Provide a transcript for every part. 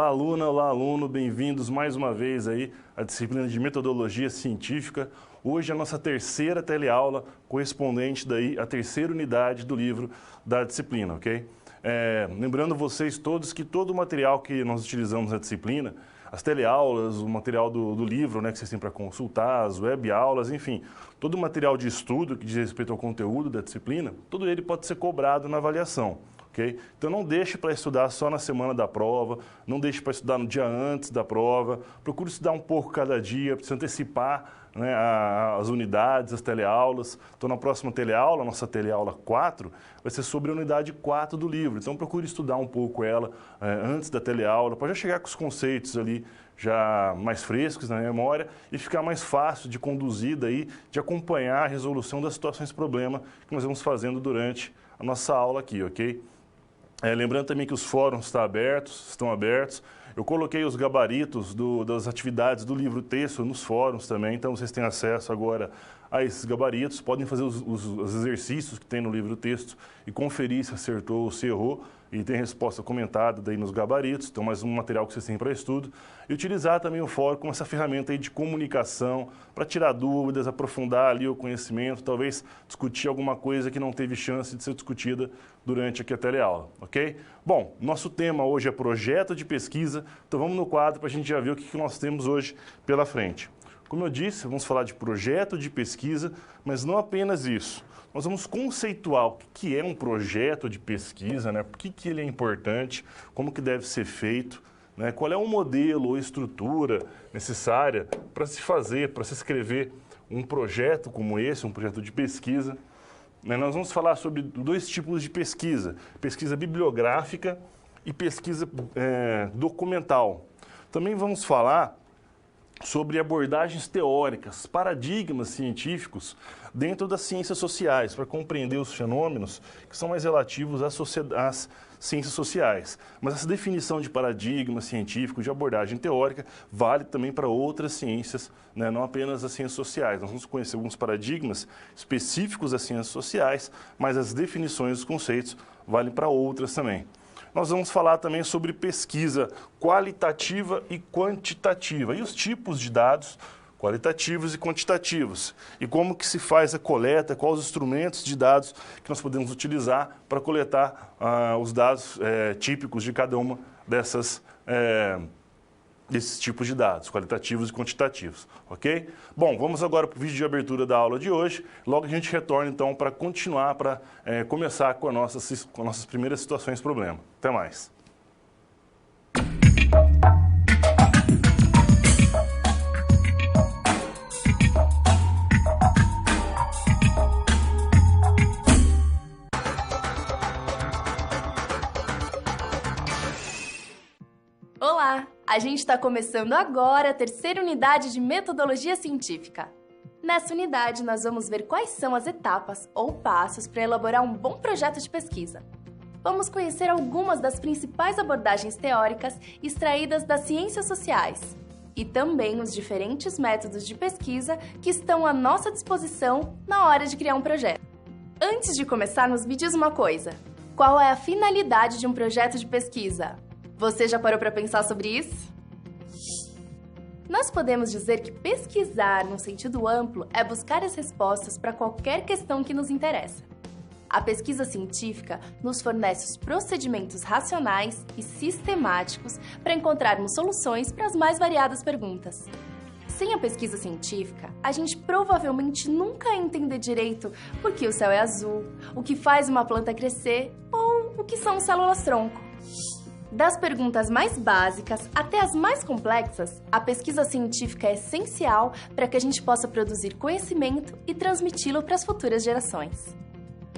Olá, aluna, olá, aluno, bem-vindos mais uma vez aí à disciplina de Metodologia Científica. Hoje é a nossa terceira teleaula, correspondente daí à terceira unidade do livro da disciplina, ok? Lembrando vocês todos que todo o material que nós utilizamos na disciplina, as teleaulas, o material do livro, né, que vocês têm para consultar, as web aulas, enfim, todo o material de estudo que diz respeito ao conteúdo da disciplina, todo ele pode ser cobrado na avaliação. Okay? Então não deixe para estudar só na semana da prova, não deixe para estudar no dia antes da prova, procure estudar um pouco cada dia, para se antecipar, né, as unidades, as teleaulas. Então na próxima teleaula, nossa teleaula 4, vai ser sobre a unidade 4 do livro. Então procure estudar um pouco ela antes da teleaula, para já chegar com os conceitos ali já mais frescos na memória e ficar mais fácil de conduzir daí, de acompanhar a resolução das situações problema que nós vamos fazendo durante a nossa aula aqui, ok? Lembrando também que os fóruns estão abertos. Eu coloquei os gabaritos das atividades do livro-texto nos fóruns também, então vocês têm acesso agora a esses gabaritos, podem fazer os exercícios que tem no livro-texto e conferir se acertou ou se errou, e tem resposta comentada daí nos gabaritos, então mais um material que vocês têm para estudo, e utilizar também o fórum como essa ferramenta aí de comunicação, para tirar dúvidas, aprofundar ali o conhecimento, talvez discutir alguma coisa que não teve chance de ser discutida durante aqui a teleaula, ok? Bom, nosso tema hoje é projeto de pesquisa, então vamos no quadro para a gente já ver o que nós temos hoje pela frente. Como eu disse, vamos falar de projeto de pesquisa, mas não apenas isso. Nós vamos conceituar o que é um projeto de pesquisa, né? Por que ele é importante, como que deve ser feito, né? Qual é o modelo ou estrutura necessária para se fazer, para se escrever um projeto como esse, um projeto de pesquisa. Nós vamos falar sobre dois tipos de pesquisa, pesquisa bibliográfica e pesquisa documental. Também vamos falar sobre abordagens teóricas, paradigmas científicos dentro das ciências sociais, para compreender os fenômenos que são mais relativos às ciências sociais. Mas essa definição de paradigma científico, de abordagem teórica, vale também para outras ciências, né, não apenas as ciências sociais. Nós vamos conhecer alguns paradigmas específicos das ciências sociais, mas as definições, os conceitos, valem para outras também. Nós vamos falar também sobre pesquisa qualitativa e quantitativa e os tipos de dados qualitativos e quantitativos e como que se faz a coleta, quais os instrumentos de dados que nós podemos utilizar para coletar os dados típicos de cada uma desses tipos de dados, qualitativos e quantitativos, ok? Bom, vamos agora para o vídeo de abertura da aula de hoje. Logo a gente retorna, então, para continuar, para começar com as nossas primeiras situações problema. Até mais. Olá! A gente está começando agora a terceira unidade de Metodologia Científica. Nessa unidade, nós vamos ver quais são as etapas ou passos para elaborar um bom projeto de pesquisa. Vamos conhecer algumas das principais abordagens teóricas extraídas das ciências sociais e também os diferentes métodos de pesquisa que estão à nossa disposição na hora de criar um projeto. Antes de começarmos, me diz uma coisa: qual é a finalidade de um projeto de pesquisa? Você já parou para pensar sobre isso? Nós podemos dizer que pesquisar, no sentido amplo, é buscar as respostas para qualquer questão que nos interessa. A pesquisa científica nos fornece os procedimentos racionais e sistemáticos para encontrarmos soluções para as mais variadas perguntas. Sem a pesquisa científica, a gente provavelmente nunca ia entender direito por que o céu é azul, o que faz uma planta crescer ou o que são células-tronco. Das perguntas mais básicas até as mais complexas, a pesquisa científica é essencial para que a gente possa produzir conhecimento e transmiti-lo para as futuras gerações.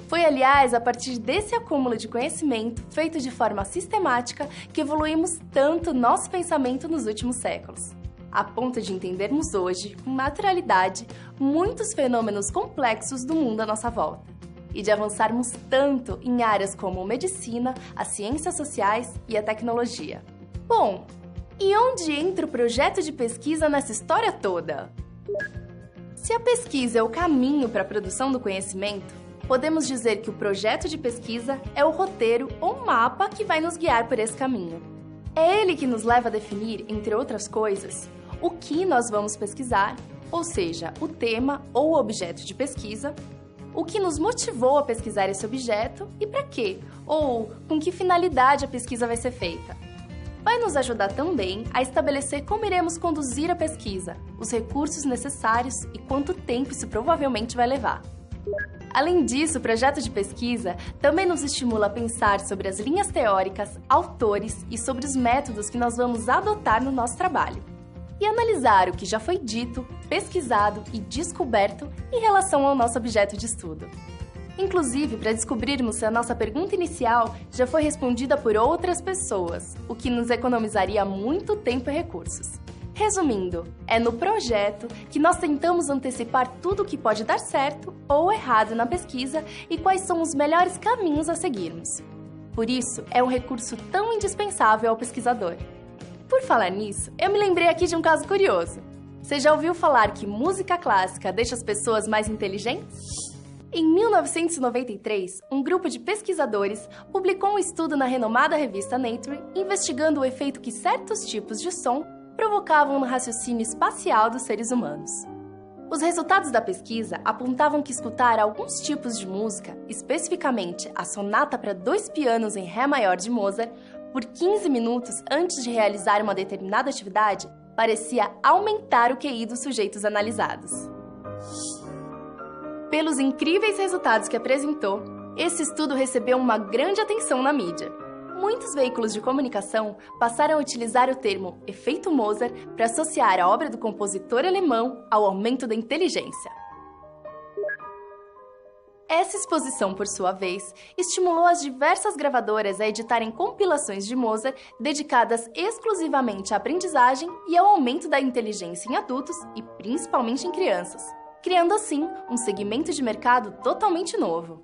Foi, aliás, a partir desse acúmulo de conhecimento, feito de forma sistemática, que evoluímos tanto nosso pensamento nos últimos séculos, a ponto de entendermos hoje, com naturalidade, muitos fenômenos complexos do mundo à nossa volta. E de avançarmos tanto em áreas como medicina, as ciências sociais e a tecnologia. Bom, e onde entra o projeto de pesquisa nessa história toda? Se a pesquisa é o caminho para a produção do conhecimento, podemos dizer que o projeto de pesquisa é o roteiro ou mapa que vai nos guiar por esse caminho. É ele que nos leva a definir, entre outras coisas, o que nós vamos pesquisar, ou seja, o tema ou o objeto de pesquisa, o que nos motivou a pesquisar esse objeto e para quê, ou com que finalidade a pesquisa vai ser feita. Vai nos ajudar também a estabelecer como iremos conduzir a pesquisa, os recursos necessários e quanto tempo isso provavelmente vai levar. Além disso, o projeto de pesquisa também nos estimula a pensar sobre as linhas teóricas, autores e sobre os métodos que nós vamos adotar no nosso trabalho. E analisar o que já foi dito, pesquisado e descoberto em relação ao nosso objeto de estudo. Inclusive, para descobrirmos se a nossa pergunta inicial já foi respondida por outras pessoas, o que nos economizaria muito tempo e recursos. Resumindo, é no projeto que nós tentamos antecipar tudo o que pode dar certo ou errado na pesquisa e quais são os melhores caminhos a seguirmos. Por isso, é um recurso tão indispensável ao pesquisador. Por falar nisso, eu me lembrei aqui de um caso curioso. Você já ouviu falar que música clássica deixa as pessoas mais inteligentes? Em 1993, um grupo de pesquisadores publicou um estudo na renomada revista Nature investigando o efeito que certos tipos de som provocavam no raciocínio espacial dos seres humanos. Os resultados da pesquisa apontavam que escutar alguns tipos de música, especificamente a sonata para 2 pianos em Ré maior de Mozart, por 15 minutos antes de realizar uma determinada atividade, parecia aumentar o QI dos sujeitos analisados. Pelos incríveis resultados que apresentou, esse estudo recebeu uma grande atenção na mídia. Muitos veículos de comunicação passaram a utilizar o termo efeito Mozart para associar a obra do compositor alemão ao aumento da inteligência. Essa exposição, por sua vez, estimulou as diversas gravadoras a editarem compilações de Mozart dedicadas exclusivamente à aprendizagem e ao aumento da inteligência em adultos e principalmente em crianças, criando assim um segmento de mercado totalmente novo.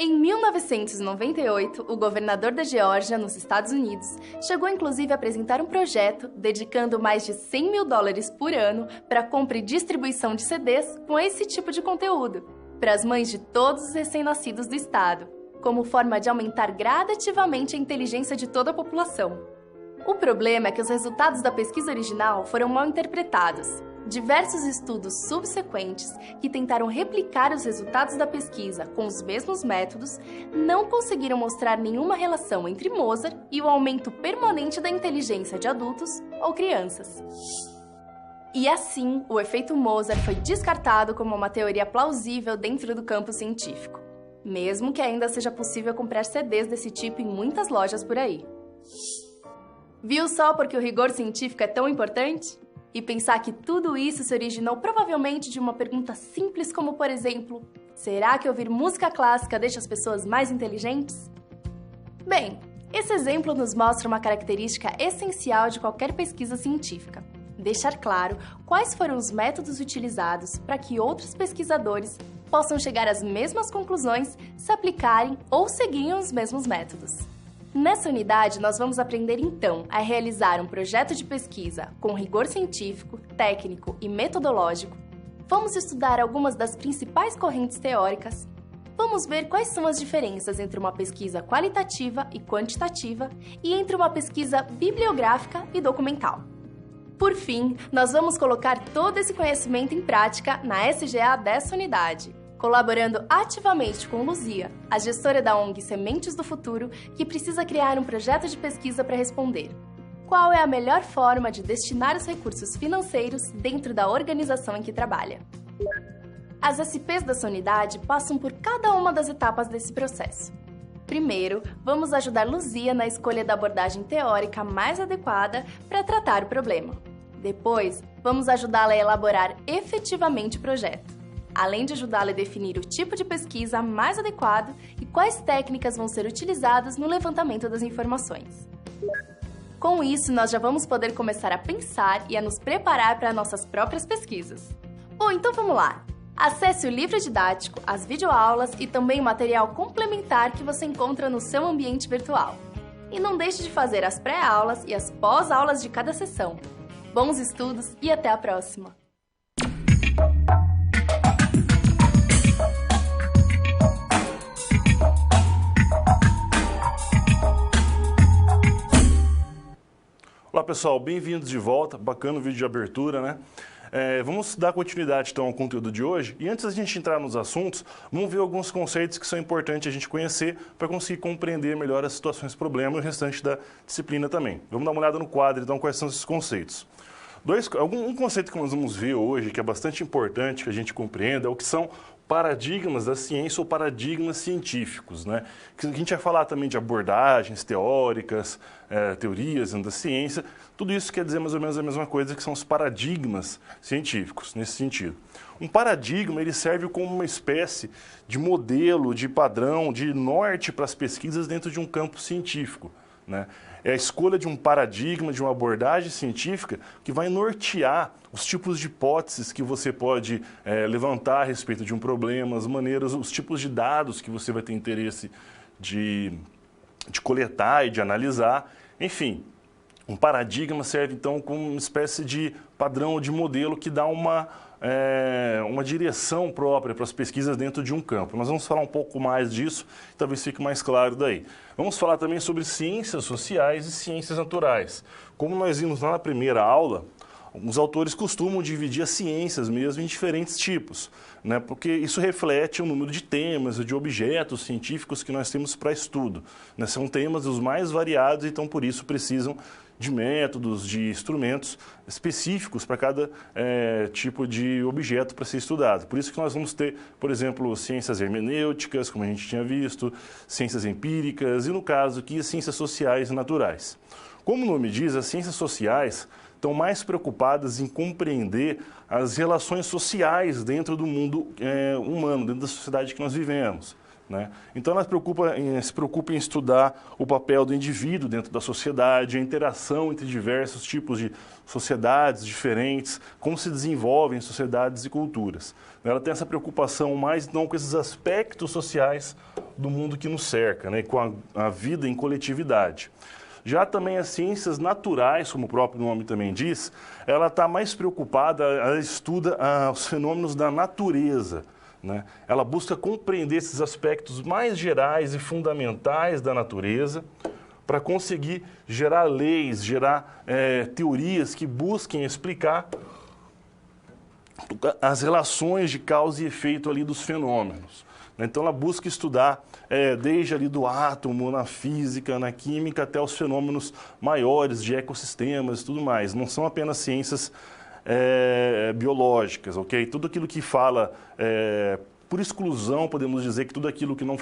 Em 1998, o governador da Geórgia, nos Estados Unidos, chegou inclusive a apresentar um projeto dedicando mais de $100 mil por ano para a compra e distribuição de CDs com esse tipo de conteúdo, para as mães de todos os recém-nascidos do estado, como forma de aumentar gradativamente a inteligência de toda a população. O problema é que os resultados da pesquisa original foram mal interpretados. Diversos estudos subsequentes que tentaram replicar os resultados da pesquisa com os mesmos métodos não conseguiram mostrar nenhuma relação entre Mozart e o aumento permanente da inteligência de adultos ou crianças. E assim, o efeito Mozart foi descartado como uma teoria plausível dentro do campo científico, mesmo que ainda seja possível comprar CDs desse tipo em muitas lojas por aí. Viu só porque o rigor científico é tão importante? E pensar que tudo isso se originou provavelmente de uma pergunta simples como, por exemplo, será que ouvir música clássica deixa as pessoas mais inteligentes? Bem, esse exemplo nos mostra uma característica essencial de qualquer pesquisa científica: deixar claro quais foram os métodos utilizados para que outros pesquisadores possam chegar às mesmas conclusões se aplicarem ou seguirem os mesmos métodos. Nessa unidade, nós vamos aprender então a realizar um projeto de pesquisa com rigor científico, técnico e metodológico. Vamos estudar algumas das principais correntes teóricas. Vamos ver quais são as diferenças entre uma pesquisa qualitativa e quantitativa e entre uma pesquisa bibliográfica e documental. Por fim, nós vamos colocar todo esse conhecimento em prática na SGA dessa unidade, colaborando ativamente com Luzia, a gestora da ONG Sementes do Futuro, que precisa criar um projeto de pesquisa para responder: qual é a melhor forma de destinar os recursos financeiros dentro da organização em que trabalha? As SPs da sua unidade passam por cada uma das etapas desse processo. Primeiro, vamos ajudar Luzia na escolha da abordagem teórica mais adequada para tratar o problema. Depois, vamos ajudá-la a elaborar efetivamente o projeto, além de ajudá-la a definir o tipo de pesquisa mais adequado e quais técnicas vão ser utilizadas no levantamento das informações. Com isso, nós já vamos poder começar a pensar e a nos preparar para nossas próprias pesquisas. Bom, então vamos lá! Acesse o livro didático, as videoaulas e também o material complementar que você encontra no seu ambiente virtual. E não deixe de fazer as pré-aulas e as pós-aulas de cada sessão. Bons estudos e até a próxima! pessoal, bem-vindos de volta. Bacana o vídeo de abertura, né? Vamos dar continuidade, então, ao conteúdo de hoje. E antes da gente entrar nos assuntos, vamos ver alguns conceitos que são importantes a gente conhecer para conseguir compreender melhor as situações problema e o restante da disciplina também. Vamos dar uma olhada no quadro, então, quais são esses conceitos. Um conceito que nós vamos ver hoje, que é bastante importante que a gente compreenda, é o que são paradigmas da ciência ou paradigmas científicos, né? Que a gente vai falar também de abordagens teóricas, teorias da ciência, tudo isso quer dizer mais ou menos a mesma coisa, que são os paradigmas científicos, nesse sentido. Um paradigma, ele serve como uma espécie de modelo, de padrão, de norte para as pesquisas dentro de um campo científico, né? É a escolha de um paradigma, de uma abordagem científica que vai nortear os tipos de hipóteses que você pode levantar a respeito de um problema, as maneiras, os tipos de dados que você vai ter interesse de coletar e de analisar. Enfim, um paradigma serve então como uma espécie de padrão, de modelo que dá uma direção própria para as pesquisas dentro de um campo. Nós vamos falar um pouco mais disso, talvez fique mais claro daí. Vamos falar também sobre ciências sociais e ciências naturais. Como nós vimos lá na primeira aula, os autores costumam dividir as ciências mesmo em diferentes tipos, né? Porque isso reflete o número de temas, de objetos científicos que nós temos para estudo, né? São temas os mais variados, então por isso precisam de métodos, de instrumentos específicos para cada tipo de objeto para ser estudado. Por isso que nós vamos ter, por exemplo, ciências hermenêuticas, como a gente tinha visto, ciências empíricas e, no caso aqui, ciências sociais e naturais. Como o nome diz, as ciências sociais estão mais preocupadas em compreender as relações sociais dentro do mundo humano, dentro da sociedade que nós vivemos, né? Então, ela se preocupa em estudar o papel do indivíduo dentro da sociedade, a interação entre diversos tipos de sociedades diferentes, como se desenvolvem sociedades e culturas. Ela tem essa preocupação mais, então, com esses aspectos sociais do mundo que nos cerca, né? Com a vida em coletividade. Já também as ciências naturais, como o próprio nome também diz, ela está mais preocupada, ela estuda os fenômenos da natureza, né? Ela busca compreender esses aspectos mais gerais e fundamentais da natureza para conseguir gerar leis, gerar teorias que busquem explicar as relações de causa e efeito ali dos fenômenos. Então, ela busca estudar desde ali do átomo, na física, na química, até os fenômenos maiores de ecossistemas e tudo mais. Não são apenas ciências biológicas, ok? Tudo aquilo que fala, por exclusão, podemos dizer que tudo aquilo que não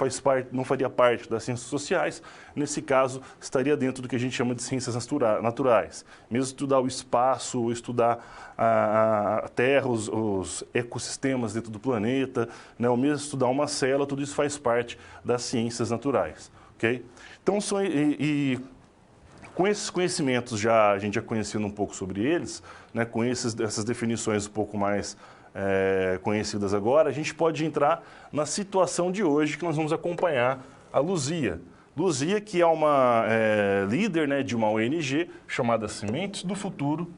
faria parte das ciências sociais, nesse caso, estaria dentro do que a gente chama de ciências naturais. Mesmo estudar o espaço, estudar a Terra, os ecossistemas dentro do planeta, né? Ou mesmo estudar uma célula, tudo isso faz parte das ciências naturais, ok? Então, com esses conhecimentos, a gente já conhecendo um pouco sobre eles, né? Com essas definições um pouco mais conhecidas agora, a gente pode entrar na situação de hoje que nós vamos acompanhar a Luzia. Luzia, que é uma líder, né, de uma ONG chamada Sementes do Futuro,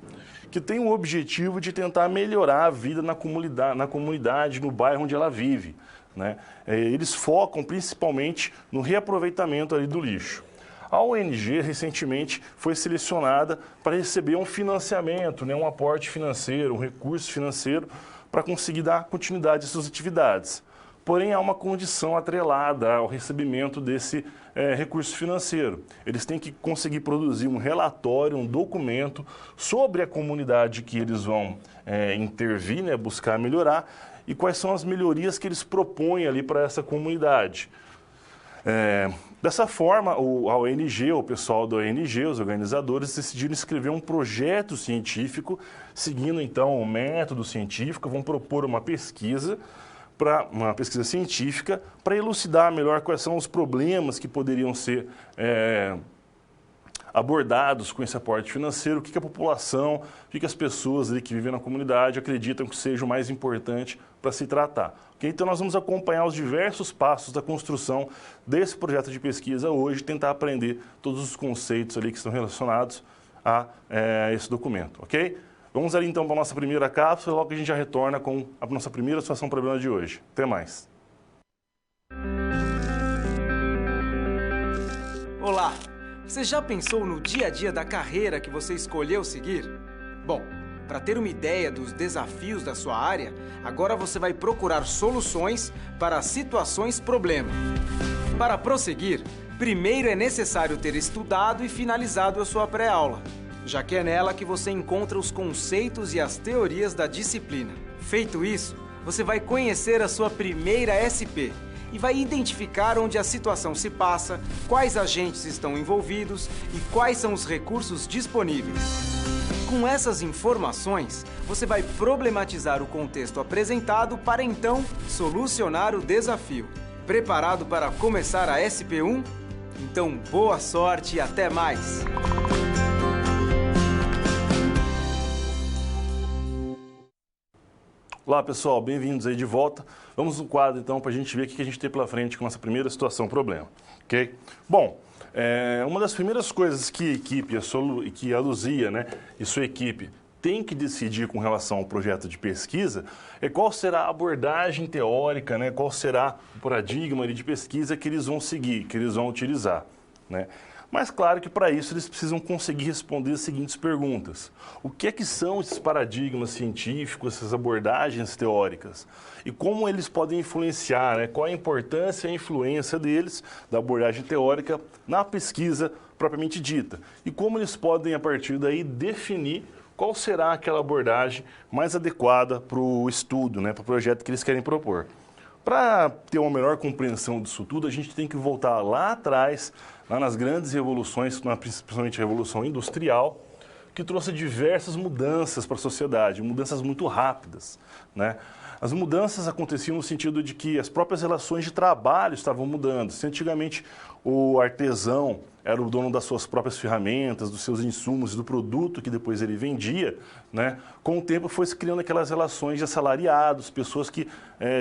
que tem o objetivo de tentar melhorar a vida na comunidade, no bairro onde ela vive, né? Eles focam principalmente no reaproveitamento ali do lixo. A ONG, recentemente, foi selecionada para receber um financiamento, né, um aporte financeiro, um recurso financeiro, para conseguir dar continuidade às suas atividades. Porém, há uma condição atrelada ao recebimento desse recurso financeiro. Eles têm que conseguir produzir um relatório, um documento sobre a comunidade que eles vão intervir, né, buscar melhorar, e quais são as melhorias que eles propõem ali para essa comunidade. Dessa forma, a ONG, o pessoal da ONG, os organizadores, decidiram escrever um projeto científico, seguindo então o método científico, vão propor uma pesquisa científica para elucidar melhor quais são os problemas que poderiam ser abordados com esse aporte financeiro, o que a população, o que as pessoas ali que vivem na comunidade acreditam que seja o mais importante para se tratar. Okay? Então, nós vamos acompanhar os diversos passos da construção desse projeto de pesquisa hoje, tentar aprender todos os conceitos ali que estão relacionados a esse documento, ok? Vamos ali então para a nossa primeira cápsula, logo que a gente já retorna com a nossa primeira situação problema de hoje. Até mais! Olá! Você já pensou no dia a dia da carreira que você escolheu seguir? Bom, para ter uma ideia dos desafios da sua área, agora você vai procurar soluções para situações problema. Para prosseguir, primeiro é necessário ter estudado e finalizado a sua pré-aula, já que é nela que você encontra os conceitos e as teorias da disciplina. Feito isso, você vai conhecer a sua primeira SP e vai identificar onde a situação se passa, quais agentes estão envolvidos e quais são os recursos disponíveis. Com essas informações, você vai problematizar o contexto apresentado para então solucionar o desafio. Preparado para começar a SP1? Então, boa sorte e até mais! Olá pessoal, bem-vindos aí de volta. Vamos no quadro então para a gente ver o que a gente tem pela frente com essa primeira situação problema, ok? Bom, uma das primeiras coisas que a equipe, que a Luzia, né, e sua equipe tem que decidir com relação ao projeto de pesquisa é qual será a abordagem teórica, né, qual será o paradigma de pesquisa que eles vão seguir, que eles vão utilizar, né? Mas claro que para isso eles precisam conseguir responder as seguintes perguntas. O que é que são esses paradigmas científicos, essas abordagens teóricas? E como eles podem influenciar, né? Qual a importância e a influência deles, da abordagem teórica, na pesquisa propriamente dita? E como eles podem, a partir daí, definir qual será aquela abordagem mais adequada para o estudo, né? Para o projeto que eles querem propor. Para ter uma melhor compreensão disso tudo, a gente tem que voltar lá atrás, lá nas grandes revoluções, principalmente a Revolução Industrial, que trouxe diversas mudanças para a sociedade, mudanças muito rápidas, né? As mudanças aconteciam no sentido de que as próprias relações de trabalho estavam mudando. Se antigamente o artesão era o dono das suas próprias ferramentas, dos seus insumos e do produto que depois ele vendia, né? Com o tempo foi se criando aquelas relações de assalariados, pessoas que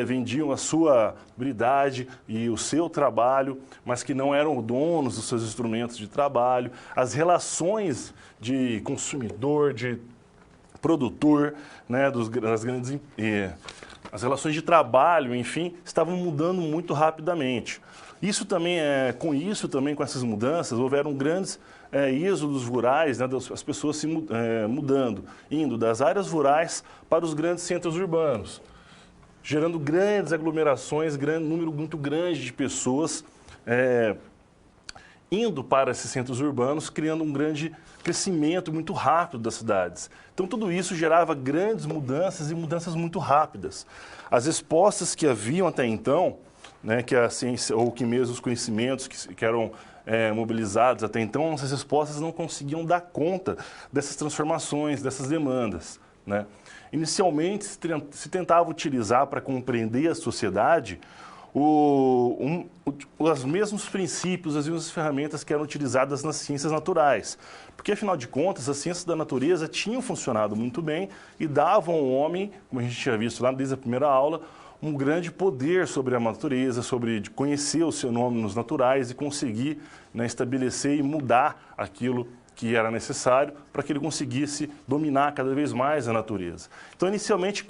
vendiam a sua habilidade e o seu trabalho, mas que não eram donos dos seus instrumentos de trabalho. As relações de consumidor, de produtor, né, das grandes as relações de trabalho, enfim, estavam mudando muito rapidamente. Isso também com essas mudanças, houveram grandes êxodos rurais, né, as pessoas se mudando, indo das áreas rurais para os grandes centros urbanos, gerando grandes aglomerações, número muito grande de pessoas indo para esses centros urbanos, criando um grande crescimento muito rápido das cidades. Então, tudo isso gerava grandes mudanças e mudanças muito rápidas. As respostas que haviam até então, né, que a ciência, ou que mesmo os conhecimentos que eram mobilizados até então, essas respostas não conseguiam dar conta dessas transformações, dessas demandas, né? Inicialmente, se tentava utilizar para compreender a sociedade os mesmos princípios, as mesmas ferramentas que eram utilizadas nas ciências naturais. Porque, afinal de contas, as ciências da natureza tinham funcionado muito bem e davam ao homem, como a gente tinha visto lá desde a primeira aula, um grande poder sobre a natureza, sobre conhecer os fenômenos naturais e conseguir, né, estabelecer e mudar aquilo que era necessário para que ele conseguisse dominar cada vez mais a natureza. Então, inicialmente,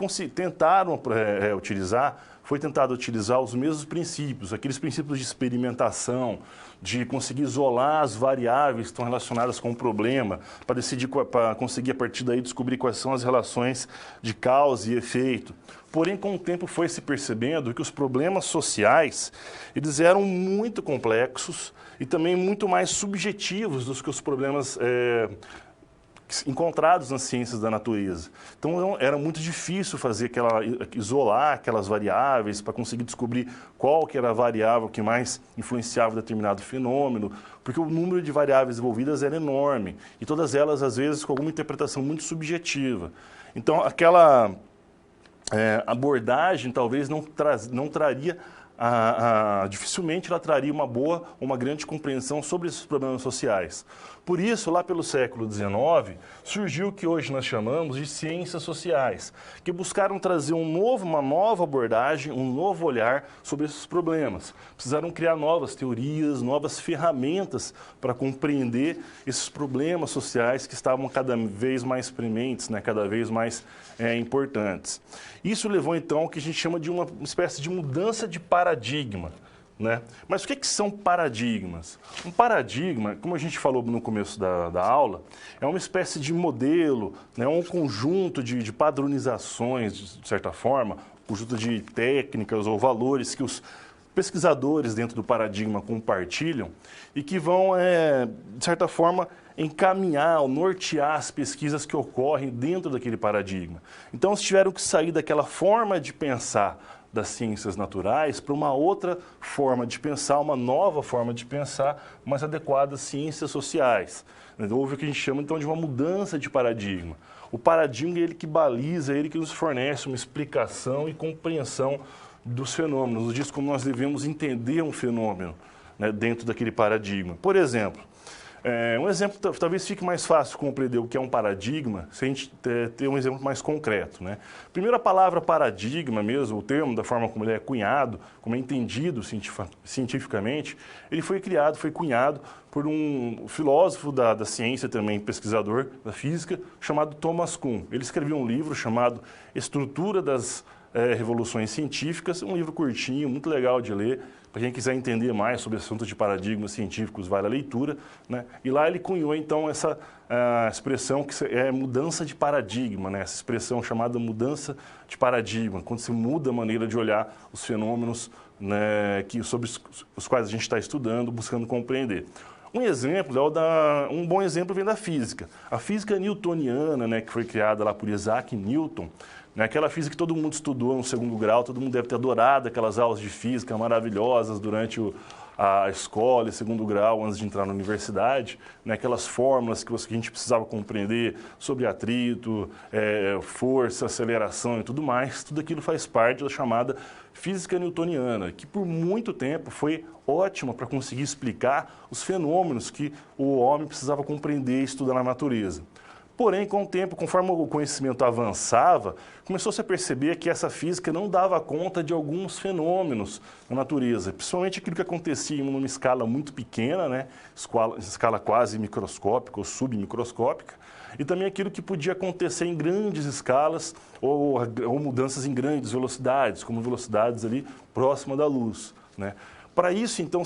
foi tentado utilizar os mesmos princípios, aqueles princípios de experimentação, de conseguir isolar as variáveis que estão relacionadas com o problema, para conseguir, a partir daí, descobrir quais são as relações de causa e efeito. Porém, com o tempo foi se percebendo que os problemas sociais, eles eram muito complexos e também muito mais subjetivos do que os problemas encontrados nas ciências da natureza. Então, era muito difícil isolar aquelas variáveis para conseguir descobrir qual que era a variável que mais influenciava determinado fenômeno, porque o número de variáveis envolvidas era enorme e todas elas, às vezes, com alguma interpretação muito subjetiva. Então, aquela abordagem talvez não traria dificilmente ela traria uma grande compreensão sobre esses problemas sociais. Por isso, lá pelo século XIX, surgiu o que hoje nós chamamos de ciências sociais, que buscaram trazer uma nova abordagem, um novo olhar sobre esses problemas. Precisaram criar novas teorias, novas ferramentas para compreender esses problemas sociais que estavam cada vez mais prementes, né, cada vez mais importantes. Isso levou, então, ao que a gente chama de uma espécie de mudança de paradigma, né? Mas o que são paradigmas? Um paradigma, como a gente falou no começo da aula, é uma espécie de modelo, né? Um conjunto de padronizações, de certa forma, um conjunto de técnicas ou valores que os pesquisadores dentro do paradigma compartilham e que vão, de certa forma, encaminhar ou nortear as pesquisas que ocorrem dentro daquele paradigma. Então, eles tiveram que sair daquela forma de pensar das ciências naturais para uma outra forma de pensar, uma nova forma de pensar, mais adequada às ciências sociais. Houve o que a gente chama, então, de uma mudança de paradigma. O paradigma é ele que baliza, é ele que nos fornece uma explicação e compreensão dos fenômenos, nos diz como nós devemos entender um fenômeno, né, dentro daquele paradigma. Por exemplo, um exemplo talvez fique mais fácil compreender o que é um paradigma se a gente ter um exemplo mais concreto, né? Primeiro, a palavra paradigma mesmo, o termo, da forma como ele é cunhado, como é entendido cientificamente, ele foi cunhado por um filósofo da ciência, também pesquisador da física, chamado Thomas Kuhn. Ele escreveu um livro chamado Estrutura das Revoluções Científicas, um livro curtinho, muito legal de ler. Para quem quiser entender mais sobre assuntos de paradigmas científicos, vale a leitura, né? E lá ele cunhou, então, essa expressão que é mudança de paradigma, né? Essa expressão chamada mudança de paradigma, quando se muda a maneira de olhar os fenômenos, né, sobre os quais a gente está estudando, buscando compreender. Um bom exemplo vem da física. A física newtoniana, né, que foi criada lá por Isaac Newton, né, aquela física que todo mundo estudou no segundo grau, todo mundo deve ter adorado aquelas aulas de física maravilhosas durante a escola e segundo grau, antes de entrar na universidade, né, aquelas fórmulas que a gente precisava compreender sobre atrito, força, aceleração e tudo mais, tudo aquilo faz parte da chamada física newtoniana, que por muito tempo foi ótima para conseguir explicar os fenômenos que o homem precisava compreender e estudar na natureza. Porém, com o tempo, conforme o conhecimento avançava, começou-se a perceber que essa física não dava conta de alguns fenômenos na natureza, principalmente aquilo que acontecia em uma escala muito pequena, né? Escala quase microscópica ou submicroscópica, e também aquilo que podia acontecer em grandes escalas ou mudanças em grandes velocidades, como velocidades ali próximas da luz, né? Para isso, então,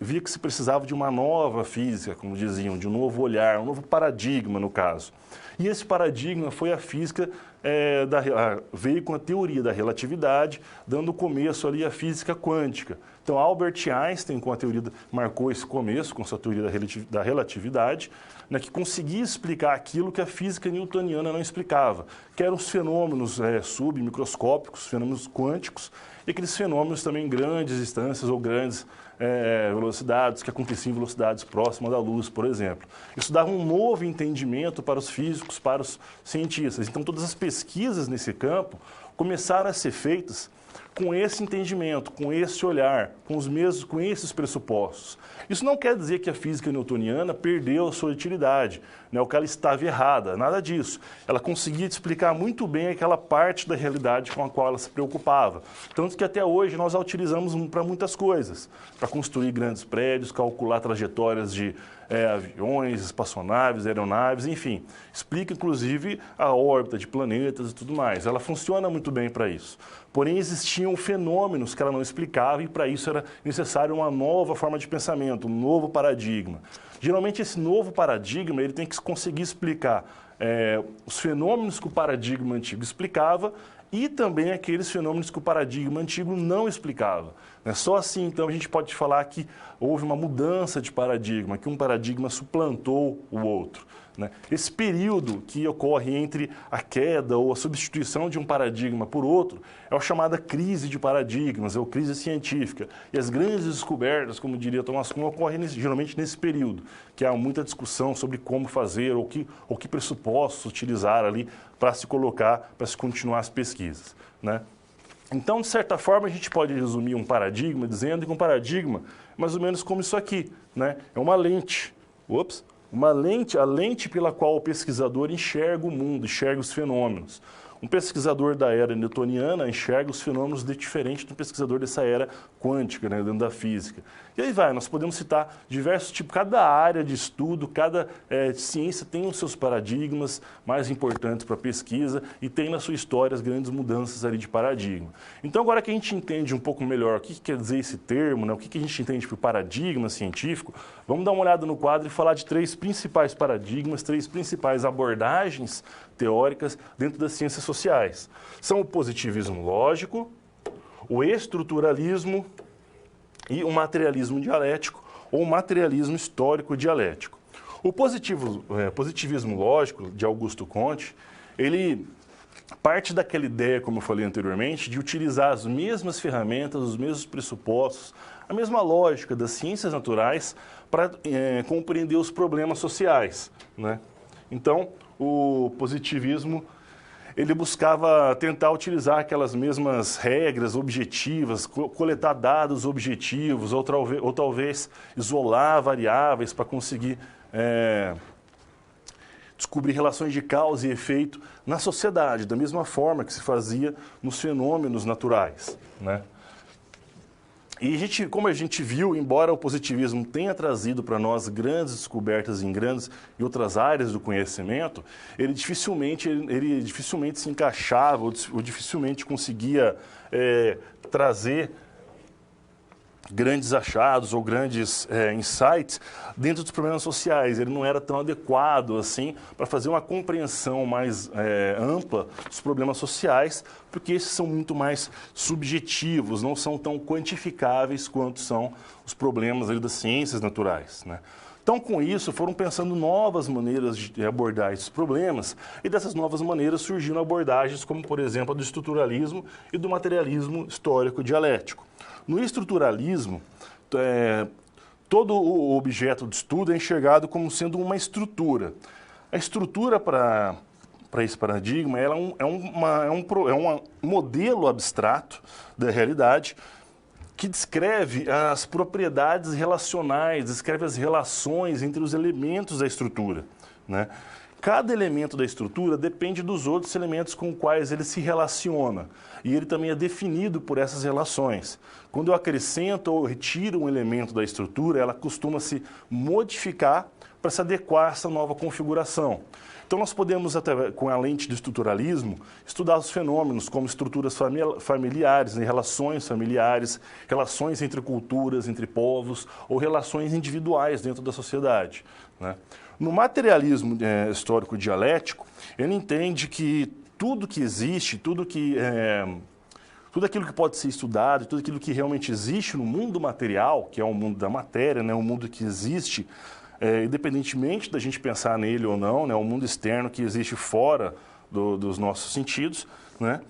via que se precisava de uma nova física, como diziam, de um novo olhar, um novo paradigma, no caso. E esse paradigma foi a física, veio com a teoria da relatividade, dando começo ali à física quântica. Então, Albert Einstein, marcou esse começo com sua teoria da relatividade, né, que conseguia explicar aquilo que a física newtoniana não explicava, que eram os fenômenos submicroscópicos, fenômenos quânticos, e aqueles fenômenos também em grandes distâncias ou grandes velocidades, que aconteciam em velocidades próximas da luz, por exemplo. Isso dava um novo entendimento para os físicos, para os cientistas. Então, todas as pesquisas nesse campo começaram a ser feitas com esse entendimento, com esse olhar, com esses pressupostos. Isso não quer dizer que a física newtoniana perdeu a sua utilidade, né, ou que ela estava errada, nada disso. Ela conseguia explicar muito bem aquela parte da realidade com a qual ela se preocupava. Tanto que até hoje nós a utilizamos para muitas coisas, para construir grandes prédios, calcular trajetórias de aviões, espaçonaves, aeronaves, enfim. Explica, inclusive, a órbita de planetas e tudo mais. Ela funciona muito bem para isso. Porém, existiam fenômenos que ela não explicava e, para isso, era necessário uma nova forma de pensamento, um novo paradigma. Geralmente, esse novo paradigma ele tem que conseguir explicar os fenômenos que o paradigma antigo explicava e também aqueles fenômenos que o paradigma antigo não explicava. Só assim, então, a gente pode falar que houve uma mudança de paradigma, que um paradigma suplantou o outro. Esse período que ocorre entre a queda ou a substituição de um paradigma por outro é a chamada crise de paradigmas, ou crise científica. E as grandes descobertas, como diria Thomas Kuhn, ocorrem geralmente nesse período, que há muita discussão sobre como fazer ou que pressupostos utilizar ali para se colocar, para se continuar as pesquisas, né? Então, de certa forma, a gente pode resumir um paradigma dizendo que um paradigma é mais ou menos como isso aqui, né? É uma lente. A lente pela qual o pesquisador enxerga o mundo, enxerga os fenômenos. Um pesquisador da era newtoniana enxerga os fenômenos diferente do pesquisador dessa era quântica, né, dentro da física. E aí nós podemos citar diversos tipos, cada área de estudo, cada ciência tem os seus paradigmas mais importantes para a pesquisa e tem na sua história as grandes mudanças ali de paradigma. Então, agora que a gente entende um pouco melhor o que quer dizer esse termo, né, o que a gente entende por paradigma científico, vamos dar uma olhada no quadro e falar de 3 principais paradigmas, 3 principais abordagens teóricas dentro das ciências sociais. São o positivismo lógico, o estruturalismo e o materialismo dialético ou materialismo histórico dialético. O positivismo lógico de Augusto Comte, ele parte daquela ideia, como eu falei anteriormente, de utilizar as mesmas ferramentas, os mesmos pressupostos, a mesma lógica das ciências naturais para compreender os problemas sociais, né? Então, o positivismo, ele buscava tentar utilizar aquelas mesmas regras objetivas, coletar dados objetivos, ou talvez isolar variáveis para conseguir descobrir relações de causa e efeito na sociedade, da mesma forma que se fazia nos fenômenos naturais, né? E como a gente viu, embora o positivismo tenha trazido para nós grandes descobertas em outras áreas do conhecimento, ele dificilmente se encaixava ou dificilmente conseguia trazer grandes achados ou grandes insights dentro dos problemas sociais. Ele não era tão adequado assim para fazer uma compreensão mais ampla dos problemas sociais, porque esses são muito mais subjetivos, não são tão quantificáveis quanto são os problemas ali das ciências naturais, né? Então, com isso, foram pensando novas maneiras de abordar esses problemas e dessas novas maneiras surgiram abordagens como, por exemplo, a do estruturalismo e do materialismo histórico dialético. No estruturalismo, todo o objeto de estudo é enxergado como sendo uma estrutura. A estrutura para esse paradigma ela é um modelo abstrato da realidade que descreve as propriedades relacionais, descreve as relações entre os elementos da estrutura, né? Cada elemento da estrutura depende dos outros elementos com os quais ele se relaciona. E ele também é definido por essas relações. Quando eu acrescento ou retiro um elemento da estrutura, ela costuma se modificar para se adequar a essa nova configuração. Então, nós podemos, até com a lente do estruturalismo, estudar os fenômenos como estruturas familiares, né, relações familiares, relações entre culturas, entre povos, ou relações individuais dentro da sociedade, né? No materialismo histórico dialético, ele entende que tudo que existe, tudo aquilo que pode ser estudado, tudo aquilo que realmente existe no mundo material, que é o mundo da matéria, né, o mundo que existe, independentemente da gente pensar nele ou não, né, o mundo externo que existe fora dos nossos sentidos, né,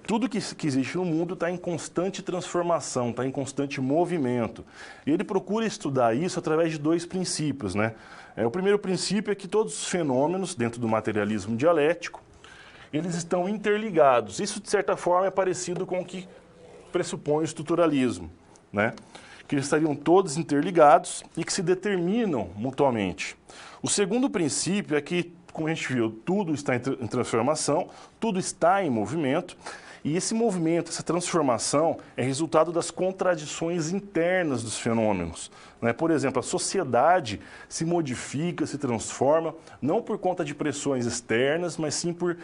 tudo que existe no mundo está em constante transformação, está em constante movimento. E ele procura estudar isso através de 2 princípios, né? O primeiro princípio é que todos os fenômenos, dentro do materialismo dialético, eles estão interligados. Isso, de certa forma, é parecido com o que pressupõe o estruturalismo, né? Que eles estariam todos interligados e que se determinam mutuamente. O segundo princípio é que, como a gente viu, tudo está em transformação, tudo está em movimento, e esse movimento, essa transformação, é resultado das contradições internas dos fenômenos, né? Por exemplo, a sociedade se modifica, se transforma, não por conta de pressões externas, mas sim por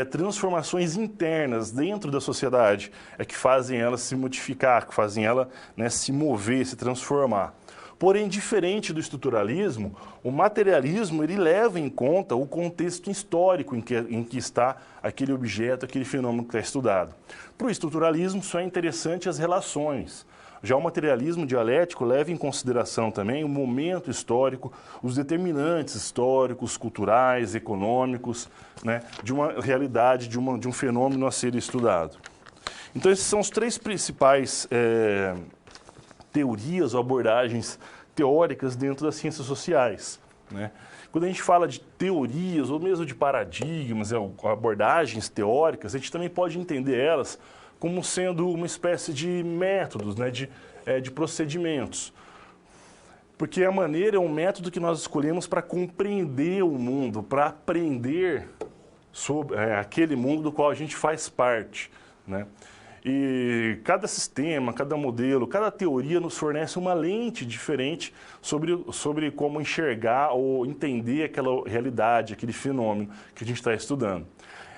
transformações internas dentro da sociedade, que fazem ela se modificar, que fazem ela, né, se mover, se transformar. Porém, diferente do estruturalismo, o materialismo ele leva em conta o contexto histórico em que está aquele objeto, aquele fenômeno que está estudado. Para o estruturalismo, só é interessante as relações. Já o materialismo dialético leva em consideração também o momento histórico, os determinantes históricos, culturais, econômicos, né, de uma realidade, de um fenômeno a ser estudado. Então, esses são os 3 principais teorias ou abordagens teóricas dentro das ciências sociais, né? Quando a gente fala de teorias ou mesmo de paradigmas, abordagens teóricas, a gente também pode entender elas como sendo uma espécie de métodos, né? de procedimentos. Porque a maneira é um método que nós escolhemos para compreender o mundo, para aprender sobre aquele mundo do qual a gente faz parte, né? E cada sistema, cada modelo, cada teoria nos fornece uma lente diferente sobre como enxergar ou entender aquela realidade, aquele fenômeno que a gente está estudando.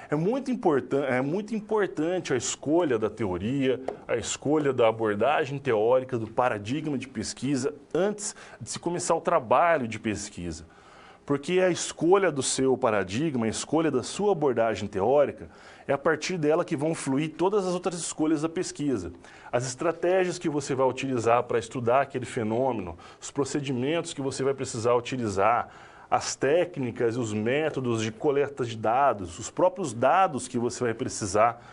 É muito importante a escolha da teoria, a escolha da abordagem teórica, do paradigma de pesquisa, antes de se começar o trabalho de pesquisa. Porque a escolha do seu paradigma, a escolha da sua abordagem teórica, é a partir dela que vão fluir todas as outras escolhas da pesquisa. As estratégias que você vai utilizar para estudar aquele fenômeno, os procedimentos que você vai precisar utilizar, as técnicas e os métodos de coleta de dados, os próprios dados que você vai precisar